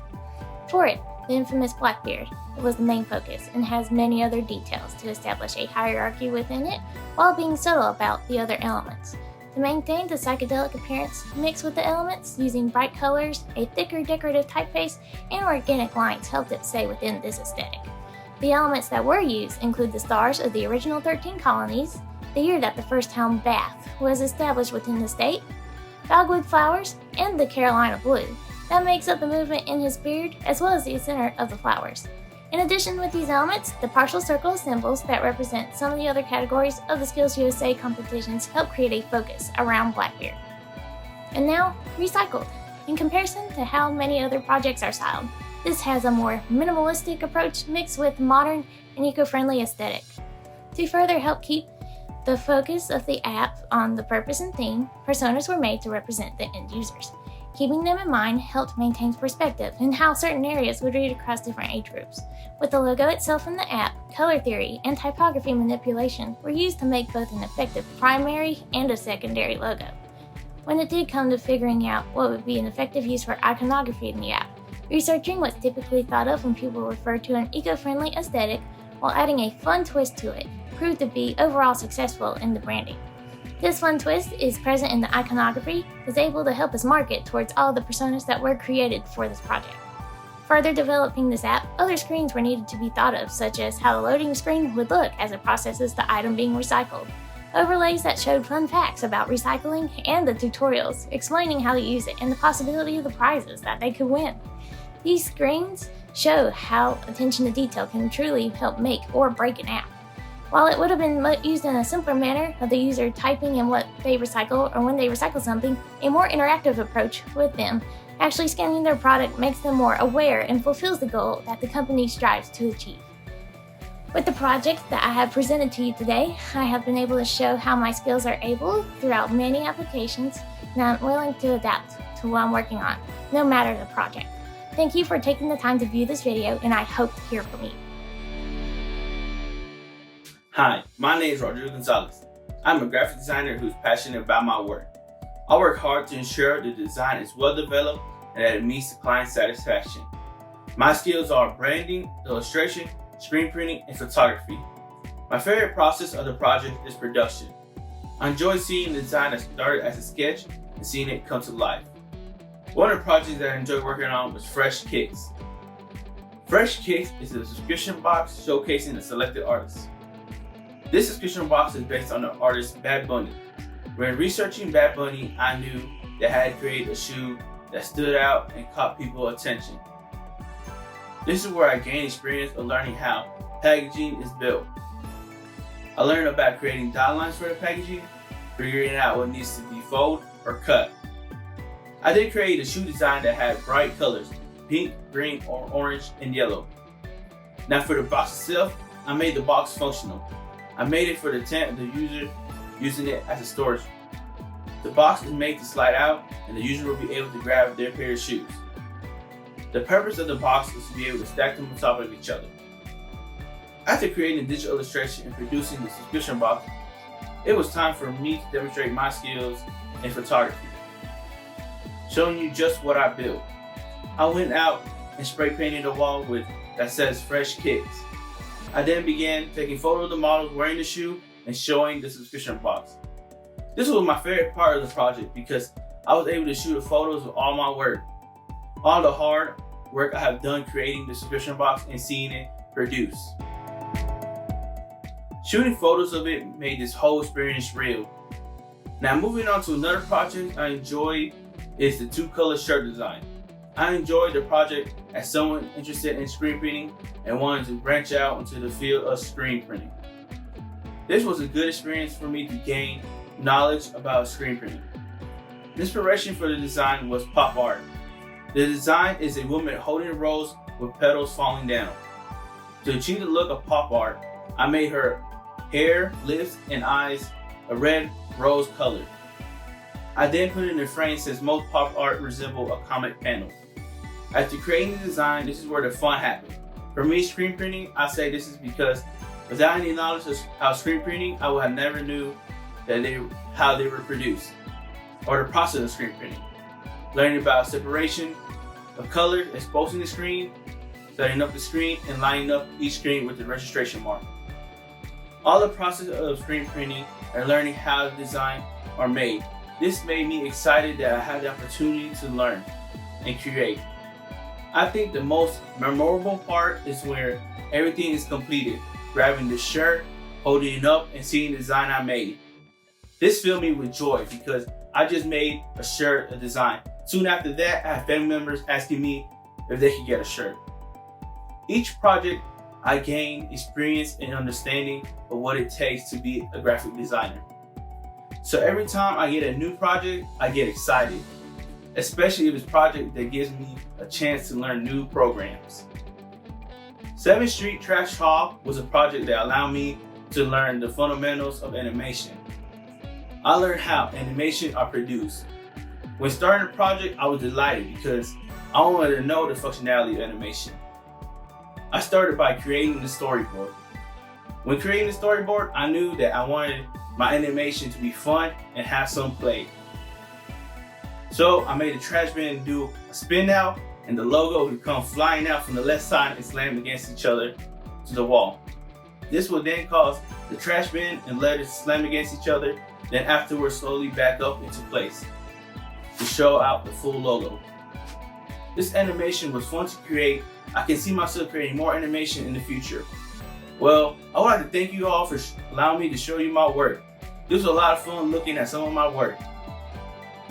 For it, the infamous Blackbeard was the main focus and has many other details to establish a hierarchy within it while being subtle about the other elements. To maintain the psychedelic appearance mixed with the elements using bright colors, a thicker decorative typeface, and organic lines helped it stay within this aesthetic. The elements that were used include the stars of the original 13 colonies, the year that the first town, Bath, was established within the state, dogwood flowers, and the Carolina blue. That makes up the movement in his beard as well as the center of the flowers. In addition, with these elements, the partial circle symbols that represent some of the other categories of the Skills USA competitions help create a focus around Blackbeard. And now, recycled. In comparison to how many other projects are styled, this has a more minimalistic approach mixed with modern and eco-friendly aesthetic. To further help keep the focus of the app on the purpose and theme, personas were made to represent the end users. Keeping them in mind helped maintain perspective and how certain areas would read across different age groups. With the logo itself in the app, color theory and typography manipulation were used to make both an effective primary and a secondary logo. when it did come to figuring out what would be an effective use for iconography in the app. Researching what's typically thought of when people refer to an eco-friendly aesthetic while adding a fun twist to it proved to be overall successful in the branding. This fun twist is present in the iconography, is able to help us market towards all the personas that were created for this project. Further developing this app, other screens were needed to be thought of, such as how the loading screen would look as it processes the item being recycled, overlays that showed fun facts about recycling, and the tutorials explaining how to use it and the possibility of the prizes that they could win. These screens show how attention to detail can truly help make or break an app. While it would have been used in a simpler manner of the user typing in what they recycle or when they recycle something, a more interactive approach with them actually scanning their product makes them more aware and fulfills the goal that the company strives to achieve. With the project that I have presented to you today, I have been able to show how my skills are able throughout many applications, and I'm willing to adapt to what I'm working on, no matter the project. Thank you for taking the time to view this video, and I hope to hear from you. Hi, my name is Rodrigo Gonzalez. I'm a graphic designer who's passionate about my work. I work hard to ensure the design is well developed and that it meets the client's satisfaction. My skills are branding, illustration, screen printing, and photography. My favorite process of the project is production. I enjoy seeing the design that started as a sketch and seeing it come to life. One of the projects that I enjoyed working on was Fresh Kicks. Fresh Kicks is a subscription box showcasing a selected artist. This subscription box is based on the artist Bad Bunny. When researching Bad Bunny, I knew that I had created a shoe that stood out and caught people's attention. This is where I gained experience of learning how packaging is built. I learned about creating guidelines for the packaging, figuring out what needs to be folded or cut. I did create a shoe design that had bright colors, pink, green, or orange, and yellow. Now for the box itself, I made the box functional. I made it for the intent of the user using it as a storage. The box is made to slide out and the user will be able to grab their pair of shoes. The purpose of the box is to be able to stack them on top of each other. After creating a digital illustration and producing the subscription box, it was time for me to demonstrate my skills in photography, showing you just what I built. I went out and spray painted the wall that says Fresh Kicks. I then began taking photos of the models wearing the shoe and showing the subscription box. This was my favorite part of the project because I was able to shoot the photos of all my work, all the hard work I have done creating the subscription box and seeing it produce. Shooting photos of it made this whole experience real. Now moving on to another project I enjoyed is the two-color shirt design. I enjoyed the project as someone interested in screen printing and wanted to branch out into the field of screen printing. This was a good experience for me to gain knowledge about screen printing. The inspiration for the design was pop art. The design is a woman holding a rose with petals falling down. To achieve the look of pop art, I made her hair, lips, and eyes a red rose color. I then put it in a frame since most pop art resemble a comic panel. After creating the design, this is where the fun happened. For me, screen printing, I say this is because without any knowledge of how screen printing, I would have never knew how they were produced or the process of screen printing. Learning about separation of color, exposing the screen, setting up the screen, and lining up each screen with the registration mark. All the process of screen printing and learning how the design are made. This made me excited that I had the opportunity to learn and create. I think the most memorable part is where everything is completed, grabbing the shirt, holding it up, and seeing the design I made. This filled me with joy because I just made a shirt, a design. Soon after that, I had family members asking me if they could get a shirt. Each project, I gained experience and understanding of what it takes to be a graphic designer. So every time I get a new project, I get excited, especially if it's a project that gives me a chance to learn new programs. 7th Street Trash Haul was a project that allowed me to learn the fundamentals of animation. I learned how animation are produced. When starting the project, I was delighted because I wanted to know the functionality of animation. I started by creating the storyboard. When creating the storyboard, I knew that I wanted my animation to be fun and have some play. So I made the trash bin do a spin out, and the logo would come flying out from the left side and slam against each other to the wall. This will then cause the trash bin and letters to slam against each other, then afterwards slowly back up into place to show out the full logo. This animation was fun to create. I can see myself creating more animation in the future. Well, I would like to thank you all for allowing me to show you my work. This was a lot of fun looking at some of my work,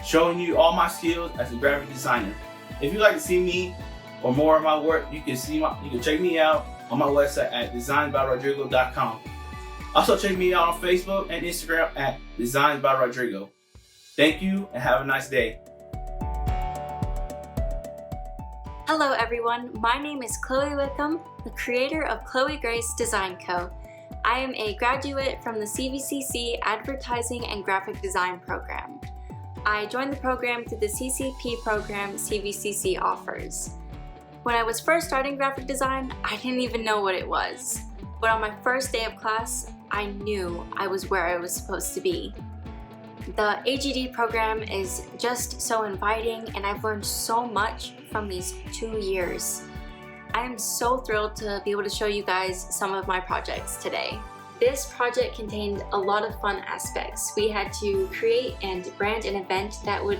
showing you all my skills as a graphic designer. If you'd like to see me or more of my work, you can check me out on my website at designbyrodrigo.com. Also check me out on Facebook and Instagram at designsbyrodrigo. Thank you and have a nice day. Hello everyone, my name is Chloe Wickham, the creator of Chloe Grace Design Co. I am a graduate from the CVCC Advertising and Graphic Design program. I joined the program through the CCP program CVCC offers. When I was first starting graphic design, I didn't even know what it was. But on my first day of class, I knew I was where I was supposed to be. The AGD program is just so inviting, and I've learned so much from these 2 years. I am so thrilled to be able to show you guys some of my projects today. This project contained a lot of fun aspects. We had to create and brand an event that would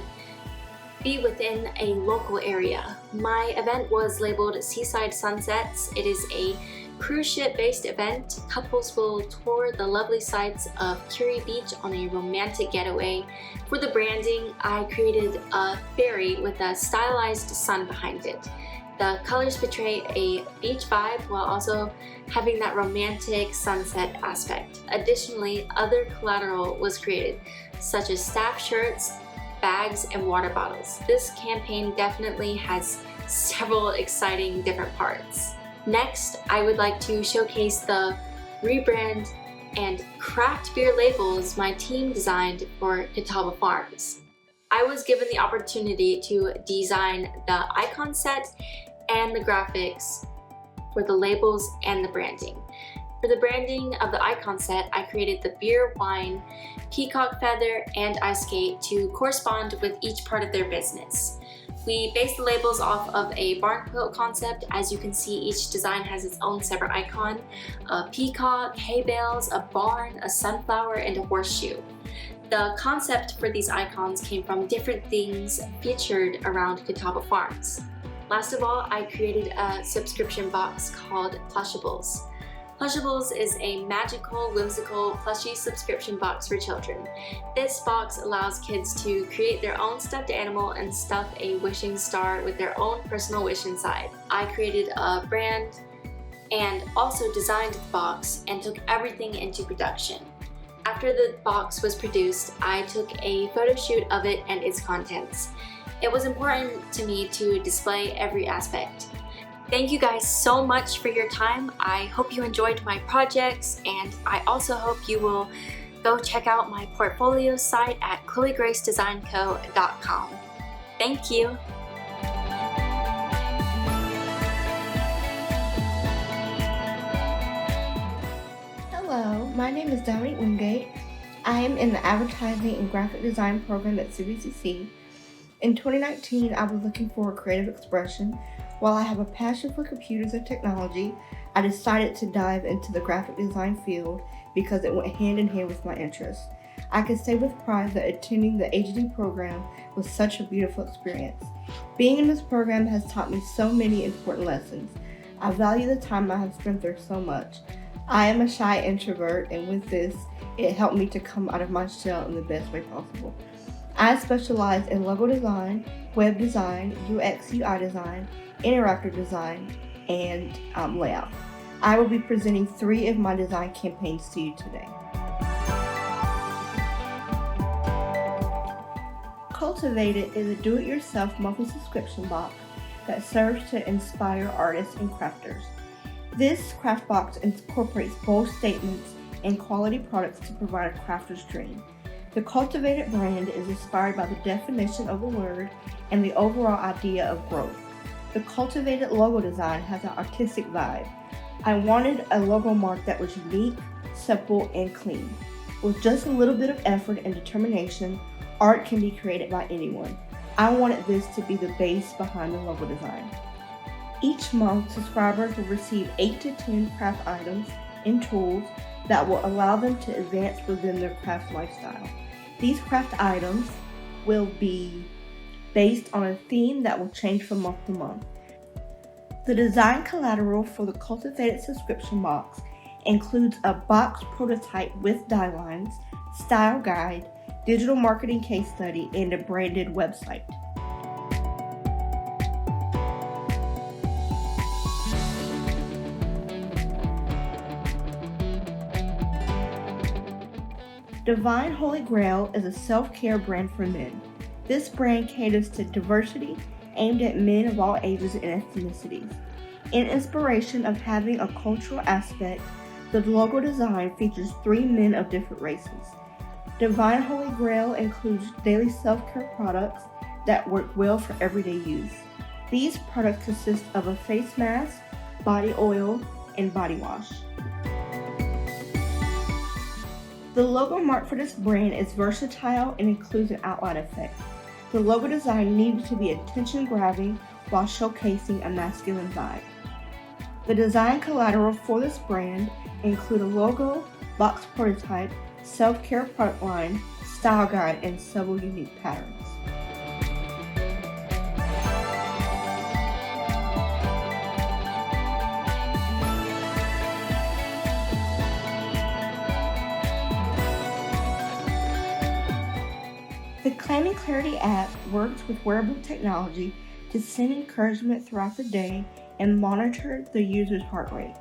be within a local area. My event was labeled Seaside Sunsets. It is a cruise ship based event. Couples will tour the lovely sights of Curie Beach on a romantic getaway. For the branding, I created a ferry with a stylized sun behind it. The colors portray a beach vibe while also having that romantic sunset aspect. Additionally, other collateral was created, such as staff shirts, bags, and water bottles. This campaign definitely has several exciting different parts. Next, I would like to showcase the rebrand and craft beer labels my team designed for Catawba Farms. I was given the opportunity to design the icon set and the graphics for the labels and the branding. For the branding of the icon set, I created the beer, wine, peacock feather, and ice skate to correspond with each part of their business. We based the labels off of a barn quilt concept. As you can see, each design has its own separate icon: a peacock, hay bales, a barn, a sunflower, and a horseshoe. The concept for these icons came from different things featured around Catawba Farms. Last of all, I created a subscription box called Plushables. Plushables is a magical, whimsical, plushie subscription box for children. This box allows kids to create their own stuffed animal and stuff a wishing star with their own personal wish inside. I created a brand and also designed the box and took everything into production. After the box was produced, I took a photo shoot of it and its contents. It was important to me to display every aspect. Thank you guys so much for your time. I hope you enjoyed my projects, and I also hope you will go check out my portfolio site at chloegracedesignco.com. Thank you. Hello, my name is Dominique Wingate. I am in the Advertising and Graphic Design program at CVCC. In 2019, I was looking for a creative expression. While I have a passion for computers and technology, I decided to dive into the graphic design field because it went hand in hand with my interests. I can say with pride that attending the AGD program was such a beautiful experience. Being in this program has taught me so many important lessons. I value the time I have spent there so much. I am a shy introvert, and with this, it helped me to come out of my shell in the best way possible. I specialize in logo design, web design, UX UI design, interactive design, and layout. I will be presenting 3 of my design campaigns to you today. Cultivated is a do-it-yourself monthly subscription box that serves to inspire artists and crafters. This craft box incorporates bold statements and quality products to provide a crafter's dream. The Cultivated brand is inspired by the definition of the word and the overall idea of growth. The Cultivated logo design has an artistic vibe. I wanted a logo mark that was unique, simple, and clean. With just a little bit of effort and determination, art can be created by anyone. I wanted this to be the base behind the logo design. Each month, subscribers will receive 8 to 10 craft items and tools that will allow them to advance within their craft lifestyle. These craft items will be based on a theme that will change from month to month. The design collateral for the cultivated subscription box includes a box prototype with die lines, style guide, digital marketing case study, and a branded website. Divine Holy Grail is a self-care brand for men. This brand caters to diversity, aimed at men of all ages and ethnicities. In inspiration of having a cultural aspect, the logo design features 3 men of different races. Divine Holy Grail includes daily self-care products that work well for everyday use. These products consist of a face mask, body oil, and body wash. The logo mark for this brand is versatile and includes an outline effect. The logo design needed to be attention-grabbing while showcasing a masculine vibe. The design collateral for this brand include a logo, box prototype, self-care product line, style guide, and several unique patterns. The Claiming Clarity app works with wearable technology to send encouragement throughout the day and monitor the user's heart rate.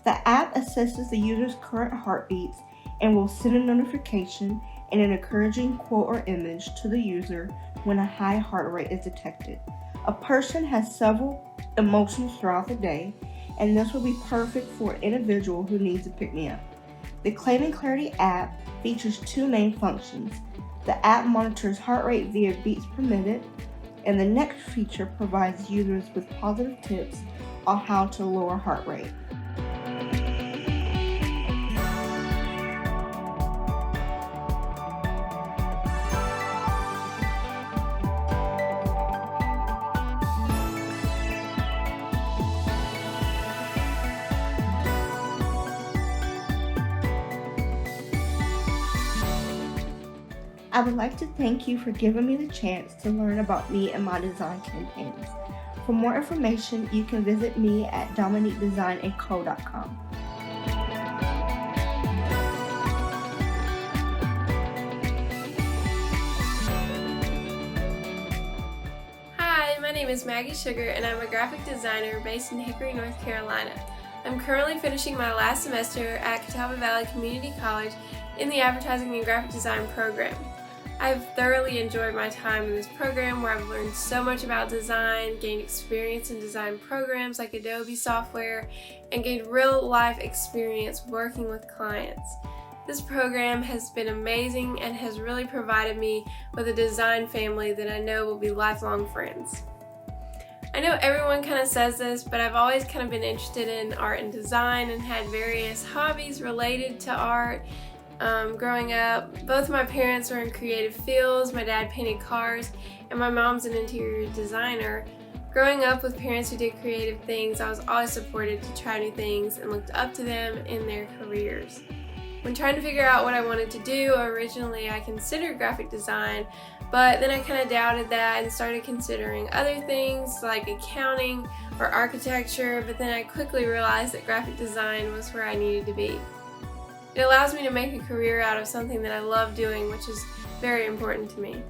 The app assesses the user's current heartbeats and will send a notification and an encouraging quote or image to the user when a high heart rate is detected. A person has several emotions throughout the day, and this will be perfect for an individual who needs a pick-me-up. The Claiming Clarity app features 2 main functions. The app monitors heart rate via beats per minute, and the next feature provides users with positive tips on how to lower heart rate. I would like to thank you for giving me the chance to learn about me and my design campaigns. For more information, you can visit me at dominiquedesignandco.com. Hi, my name is Maggie Sugar and I'm a graphic designer based in Hickory, North Carolina. I'm currently finishing my last semester at Catawba Valley Community College in the Advertising and Graphic Design program. I've thoroughly enjoyed my time in this program where I've learned so much about design, gained experience in design programs like Adobe software, and gained real-life experience working with clients. This program has been amazing and has really provided me with a design family that I know will be lifelong friends. I know everyone kind of says this, but I've always kind of been interested in art and design and had various hobbies related to art. Growing up, both my parents were in creative fields. My dad painted cars and my mom's an interior designer. Growing up with parents who did creative things, I was always supported to try new things and looked up to them in their careers. When trying to figure out what I wanted to do, originally I considered graphic design, but then I kind of doubted that and started considering other things like accounting or architecture, but then I quickly realized that graphic design was where I needed to be. It allows me to make a career out of something that I love doing, which is very important to me.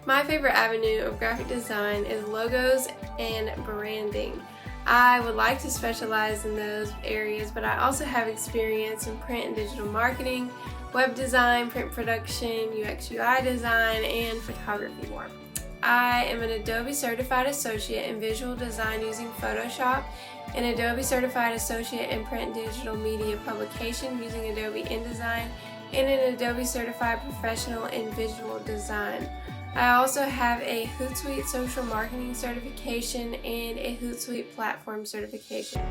My favorite avenue of graphic design is logos and branding. I would like to specialize in those areas, but I also have experience in print and digital marketing, web design, print production, UX/UI design, and photography work. I am an Adobe Certified Associate in Visual Design using Photoshop, an Adobe Certified Associate in Print and Digital Media Publication using Adobe InDesign, and an Adobe Certified Professional in Visual Design. I also have a Hootsuite Social Marketing Certification and a Hootsuite Platform Certification.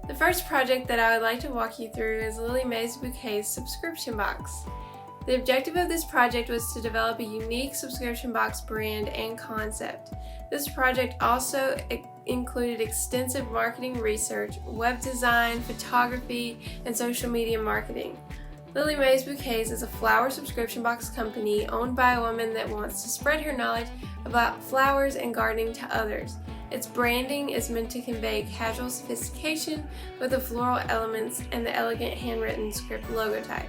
The first project that I would like to walk you through is Lily Mae's Bouquet's subscription box. The objective of this project was to develop a unique subscription box brand and concept. This project also included extensive marketing research, web design, photography, and social media marketing. Lily Mae's Bouquets is a flower subscription box company owned by a woman that wants to spread her knowledge about flowers and gardening to others. Its branding is meant to convey casual sophistication with the floral elements and the elegant handwritten script logotype.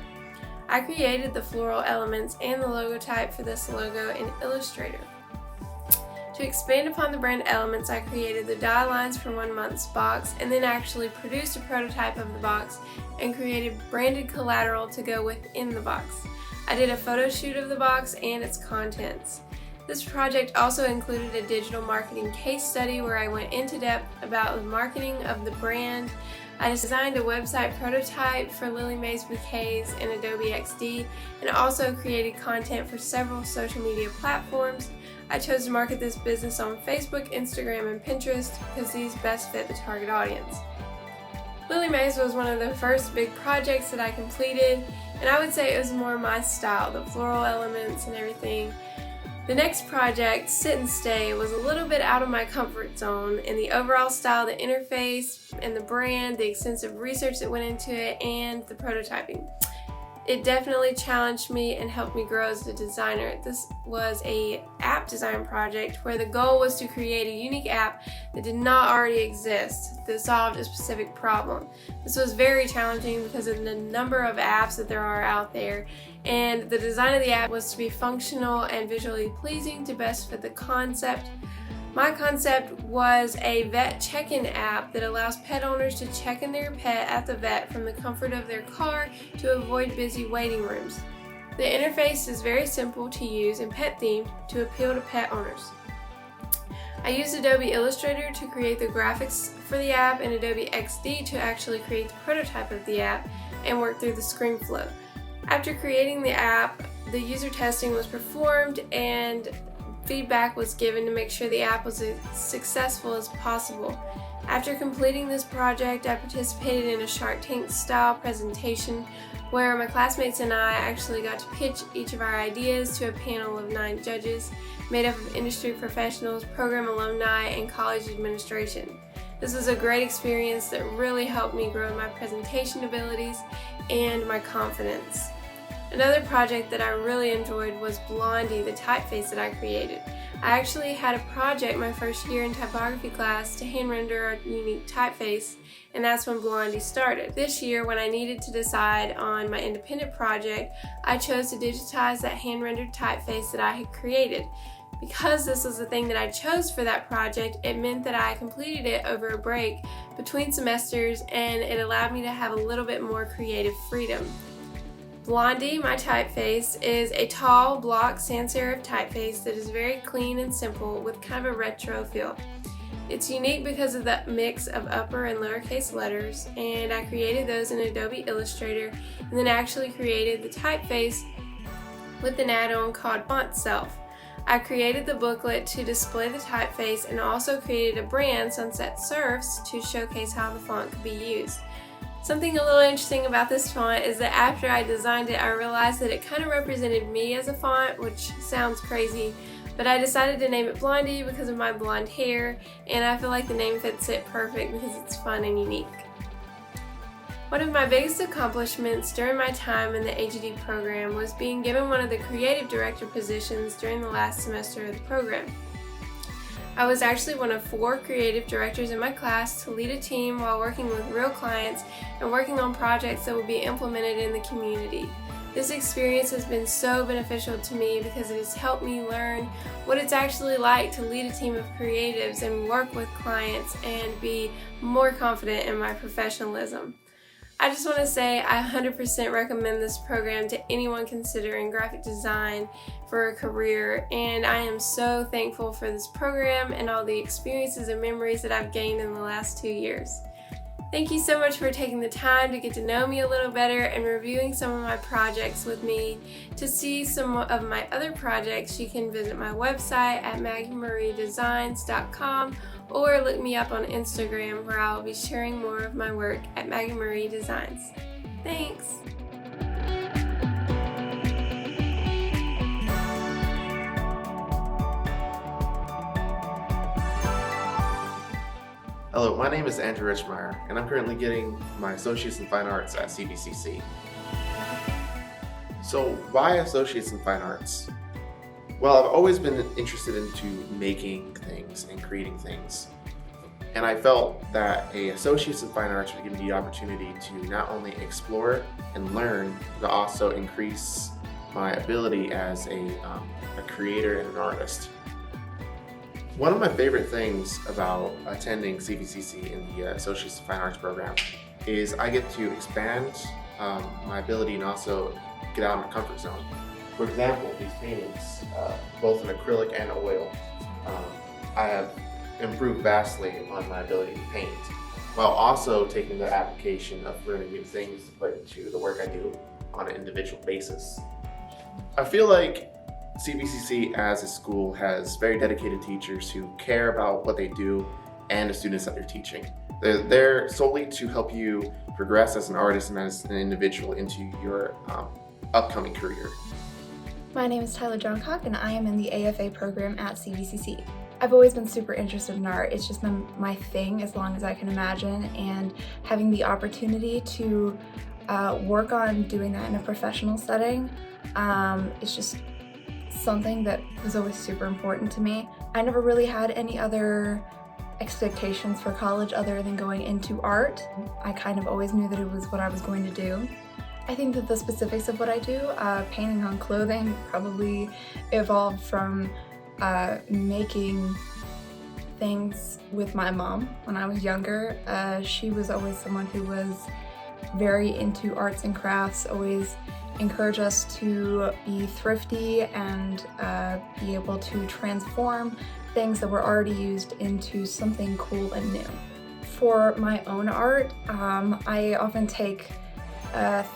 I created the floral elements and the logotype for this logo in Illustrator. To expand upon the brand elements, I created the die lines for 1 month's box and then actually produced a prototype of the box and created branded collateral to go within the box. I did a photo shoot of the box and its contents. This project also included a digital marketing case study where I went into depth about the marketing of the brand. I designed a website prototype for Lily Mae's Bouquets in Adobe XD and also created content for several social media platforms. I chose to market this business on Facebook, Instagram, and Pinterest because these best fit the target audience. Lily Mae's was one of the first big projects that I completed, and I would say it was more my style, the floral elements and everything. The next project, Sit and Stay, was a little bit out of my comfort zone in the overall style, the interface, and the brand, the extensive research that went into it, and the prototyping. It definitely challenged me and helped me grow as a designer. This was an app design project where the goal was to create a unique app that did not already exist that solved a specific problem. This was very challenging because of the number of apps that there are out there, and the design of the app was to be functional and visually pleasing to best fit the concept. My concept was a vet check-in app that allows pet owners to check in their pet at the vet from the comfort of their car to avoid busy waiting rooms. The interface is very simple to use and pet-themed to appeal to pet owners. I used Adobe Illustrator to create the graphics for the app and Adobe XD to actually create the prototype of the app and work through the screen flow. After creating the app, the user testing was performed and feedback was given to make sure the app was as successful as possible. After completing this project, I participated in a Shark Tank style presentation where my classmates and I actually got to pitch each of our ideas to a panel of 9 judges made up of industry professionals, program alumni, and college administration. This was a great experience that really helped me grow my presentation abilities and my confidence. Another project that I really enjoyed was Blondie, the typeface that I created. I actually had a project my first year in typography class to hand render a unique typeface, and that's when Blondie started. This year, when I needed to decide on my independent project, I chose to digitize that hand rendered typeface that I had created. Because this was the thing that I chose for that project, it meant that I completed it over a break between semesters, and it allowed me to have a little bit more creative freedom. Blondie, my typeface, is a tall block sans serif typeface that is very clean and simple with kind of a retro feel. It's unique because of the mix of upper and lowercase letters, and I created those in Adobe Illustrator and then actually created the typeface with an add-on called Font Self. I created the booklet to display the typeface and also created a brand, Sunset Surfs, to showcase how the font could be used. Something a little interesting about this font is that after I designed it, I realized that it kind of represented me as a font, which sounds crazy, but I decided to name it Blondie because of my blonde hair, and I feel like the name fits it perfect because it's fun and unique. One of my biggest accomplishments during my time in the AGD program was being given one of the creative director positions during the last semester of the program. I was actually one of 4 creative directors in my class to lead a team while working with real clients and working on projects that will be implemented in the community. This experience has been so beneficial to me because it has helped me learn what it's actually like to lead a team of creatives and work with clients and be more confident in my professionalism. I just want to say I 100% recommend this program to anyone considering graphic design for a career, and I am so thankful for this program and all the experiences and memories that I've gained in the last 2 years. Thank you so much for taking the time to get to know me a little better and reviewing some of my projects with me. To see some of my other projects, you can visit my website at maggiemariedesigns.com or look me up on Instagram, where I will be sharing more of my work at Maggie Marie Designs. Thanks! Hello, my name is Andrew Richmeyer, and I'm currently getting my Associates in Fine Arts at CVCC. So, why Associates in Fine Arts? Well, I've always been interested into making things and creating things. And I felt that a Associates in Fine Arts would give me the opportunity to not only explore and learn, but also increase my ability as a creator and an artist. One of my favorite things about attending CVCC in the Associates in Fine Arts program is I get to expand my ability and also get out of my comfort zone. For example, these paintings, both in acrylic and oil, I have improved vastly on my ability to paint, while also taking the application of learning new things to put into the work I do on an individual basis. I feel like CVCC as a school has very dedicated teachers who care about what they do and the students that they're teaching. They're there solely to help you progress as an artist and as an individual into your upcoming career. My name is Tyler Johncock and I am in the AFA program at CVCC. I've always been super interested in art. It's just been my thing as long as I can imagine, and having the opportunity to work on doing that in a professional setting, it's just something that was always super important to me. I never really had any other expectations for college other than going into art. I kind of always knew that it was what I was going to do. I think that the specifics of what I do, painting on clothing, probably evolved from making things with my mom when I was younger. She was always someone who was very into arts and crafts, always encourage us to be thrifty and be able to transform things that were already used into something cool and new. For my own art, I often take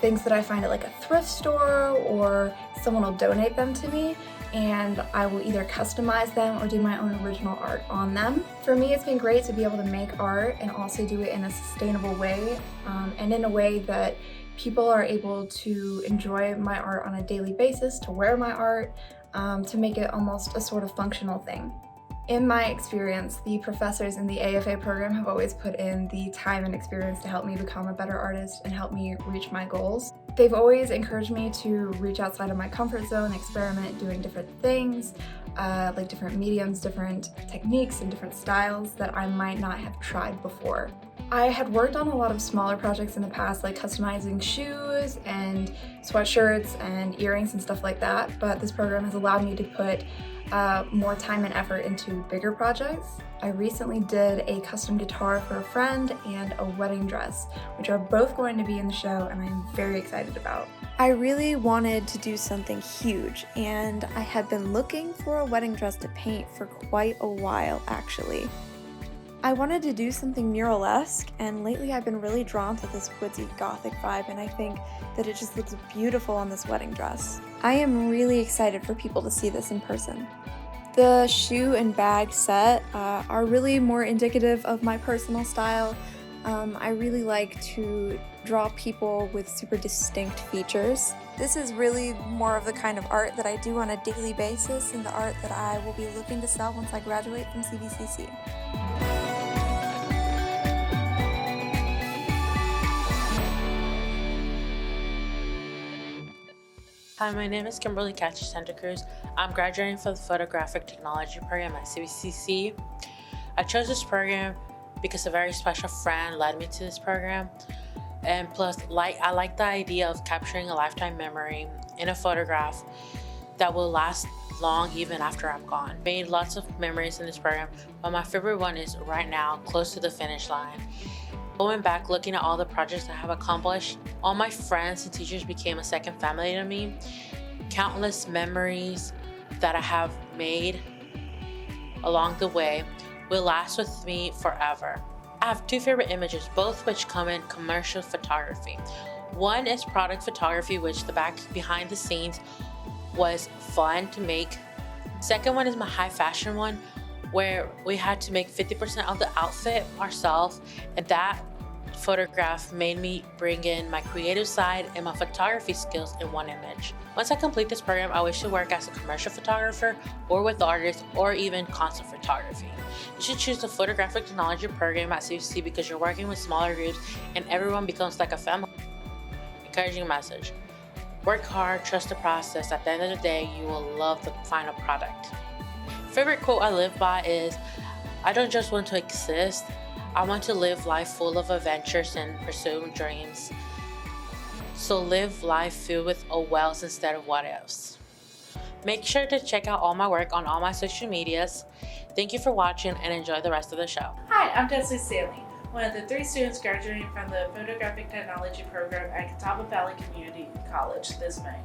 things that I find at like a thrift store, or someone will donate them to me, and I will either customize them or do my own original art on them. For me, it's been great to be able to make art and also do it in a sustainable way, and in a way that people are able to enjoy my art on a daily basis, to wear my art, to make it almost a sort of functional thing. In my experience, the professors in the AFA program have always put in the time and experience to help me become a better artist and help me reach my goals. They've always encouraged me to reach outside of my comfort zone, experiment doing different things, like different mediums, different techniques, and different styles that I might not have tried before. I had worked on a lot of smaller projects in the past, like customizing shoes and sweatshirts and earrings and stuff like that, but this program has allowed me to put more time and effort into bigger projects. I recently did a custom guitar for a friend and a wedding dress, which are both going to be in the show, and I am very excited about. I really wanted to do something huge, and I had been looking for a wedding dress to paint for quite a while, actually. I wanted to do something mural-esque, and lately I've been really drawn to this woodsy gothic vibe, and I think that it just looks beautiful on this wedding dress. I am really excited for people to see this in person. The shoe and bag set are really more indicative of my personal style. I really like to draw people with super distinct features. This is really more of the kind of art that I do on a daily basis, and the art that I will be looking to sell once I graduate from CVCC. Hi, my name is Kimberly Catchy Santa Cruz. I'm graduating from the Photographic Technology program at CVCC. I chose this program because a very special friend led me to this program. And plus, I like the idea of capturing a lifetime memory in a photograph that will last long even after I'm gone. Made lots of memories in this program, but my favorite one is right now, close to the finish line. Going back, looking at all the projects I have accomplished, all my friends and teachers became a second family to me. Countless memories that I have made along the way will last with me forever. I have two favorite images, both which come in commercial photography. One is product photography, which the back behind the scenes was fun to make. Second one is my high fashion one, where we had to make 50% of the outfit ourselves, and that photograph made me bring in my creative side and my photography skills in one image. Once I complete this program, I wish to work as a commercial photographer or with artists or even concert photography. You should choose the photographic technology program at CVCC because you're working with smaller groups and everyone becomes like a family. Encouraging message. Work hard, trust the process. At the end of the day, you will love the final product. Favorite quote I live by is, I don't just want to exist, I want to live life full of adventures and pursue dreams. So live life filled with oh wells instead of what ifs. Make sure to check out all my work on all my social medias. Thank you for watching and enjoy the rest of the show. Hi, I'm Tessie Stanley, one of the 3 students graduating from the Photographic Technology program at Catawba Valley Community College this May.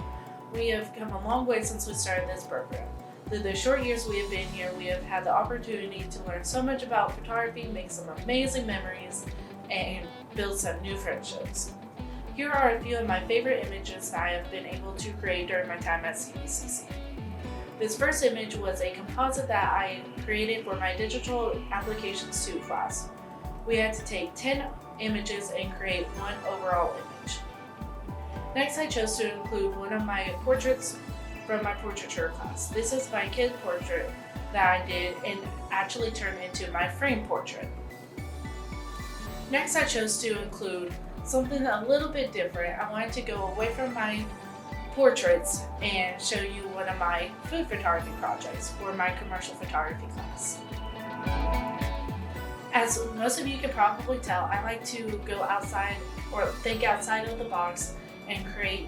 We have come a long way since we started this program. Through the short years we have been here, we have had the opportunity to learn so much about photography, make some amazing memories, and build some new friendships. Here are a few of my favorite images that I have been able to create during my time at CVCC. This first image was a composite that I created for my Digital Applications 2 class. We had to take 10 images and create one overall image. Next, I chose to include one of my portraits from my portraiture class. This is my kid portrait that I did and actually turned into my frame portrait. Next, I chose to include something a little bit different. I wanted to go away from my portraits and show you one of my food photography projects for my commercial photography class. As most of you can probably tell, I like to go outside or think outside of the box and create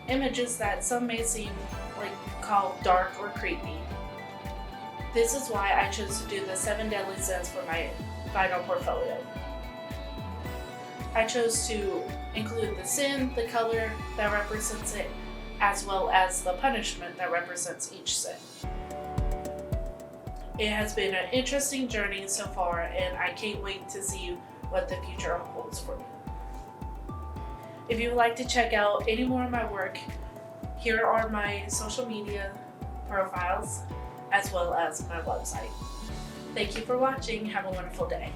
images that some may seem called dark or creepy. This is why I chose to do the 7 deadly sins for my final portfolio. I chose to include the sin, the color that represents it, as well as the punishment that represents each sin. It has been an interesting journey so far, and I can't wait to see what the future holds for me. If you would like to check out any more of my work, here are my social media profiles as well as my website. Thank you for watching. Have a wonderful day.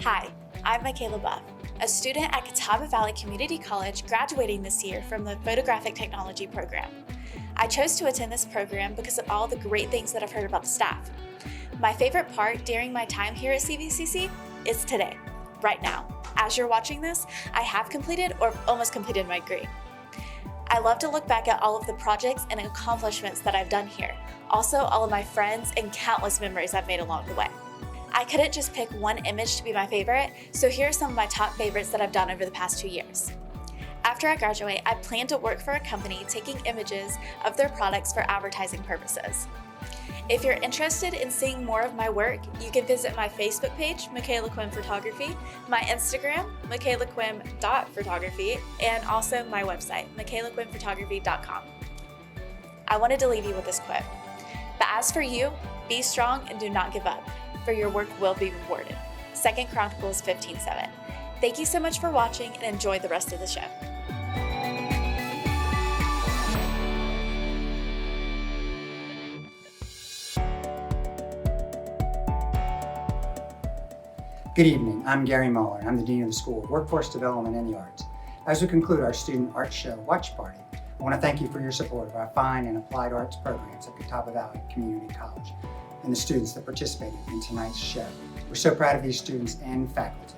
Hi, I'm Michaela Buff, a student at Catawba Valley Community College graduating this year from the Photographic Technology program. I chose to attend this program because of all the great things that I've heard about the staff. My favorite part during my time here at CVCC is today, right now. As you're watching this, I have completed or almost completed my degree. I love to look back at all of the projects and accomplishments that I've done here, also all of my friends and countless memories I've made along the way. I couldn't just pick one image to be my favorite, so here are some of my top favorites that I've done over the past 2 years. After I graduate, I plan to work for a company taking images of their products for advertising purposes. If you're interested in seeing more of my work, you can visit my Facebook page, Michaela Quinn Photography, my Instagram, michaelaquinn.photography, and also my website, michaelaquinnphotography.com. I wanted to leave you with this quote. But as for you, be strong and do not give up, for your work will be rewarded. 2 Chronicles 15:7. Thank you so much for watching and enjoy the rest of the show. Good evening, I'm Gary Muller, and I'm the Dean of the School of Workforce Development and the Arts. As we conclude our Student Art Show Watch Party, I want to thank you for your support of our fine and applied arts programs at Catawba Valley Community College and the students that participated in tonight's show. We're so proud of these students and faculty.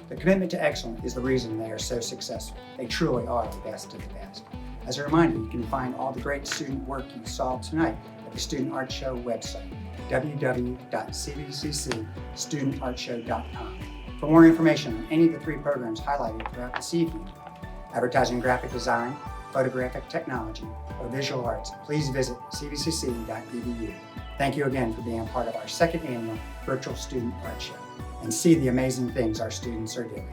The commitment to excellence is the reason they are so successful. They truly are the best of the best. As a reminder, you can find all the great student work you saw tonight at the Student Art Show website, www.cvccstudentartshow.com. For more information on any of the 3 programs highlighted throughout this evening, advertising and graphic design, photographic technology, or visual arts, please visit cvcc.edu. Thank you again for being a part of our 2nd annual Virtual Student Art Show, and see the amazing things our students are doing.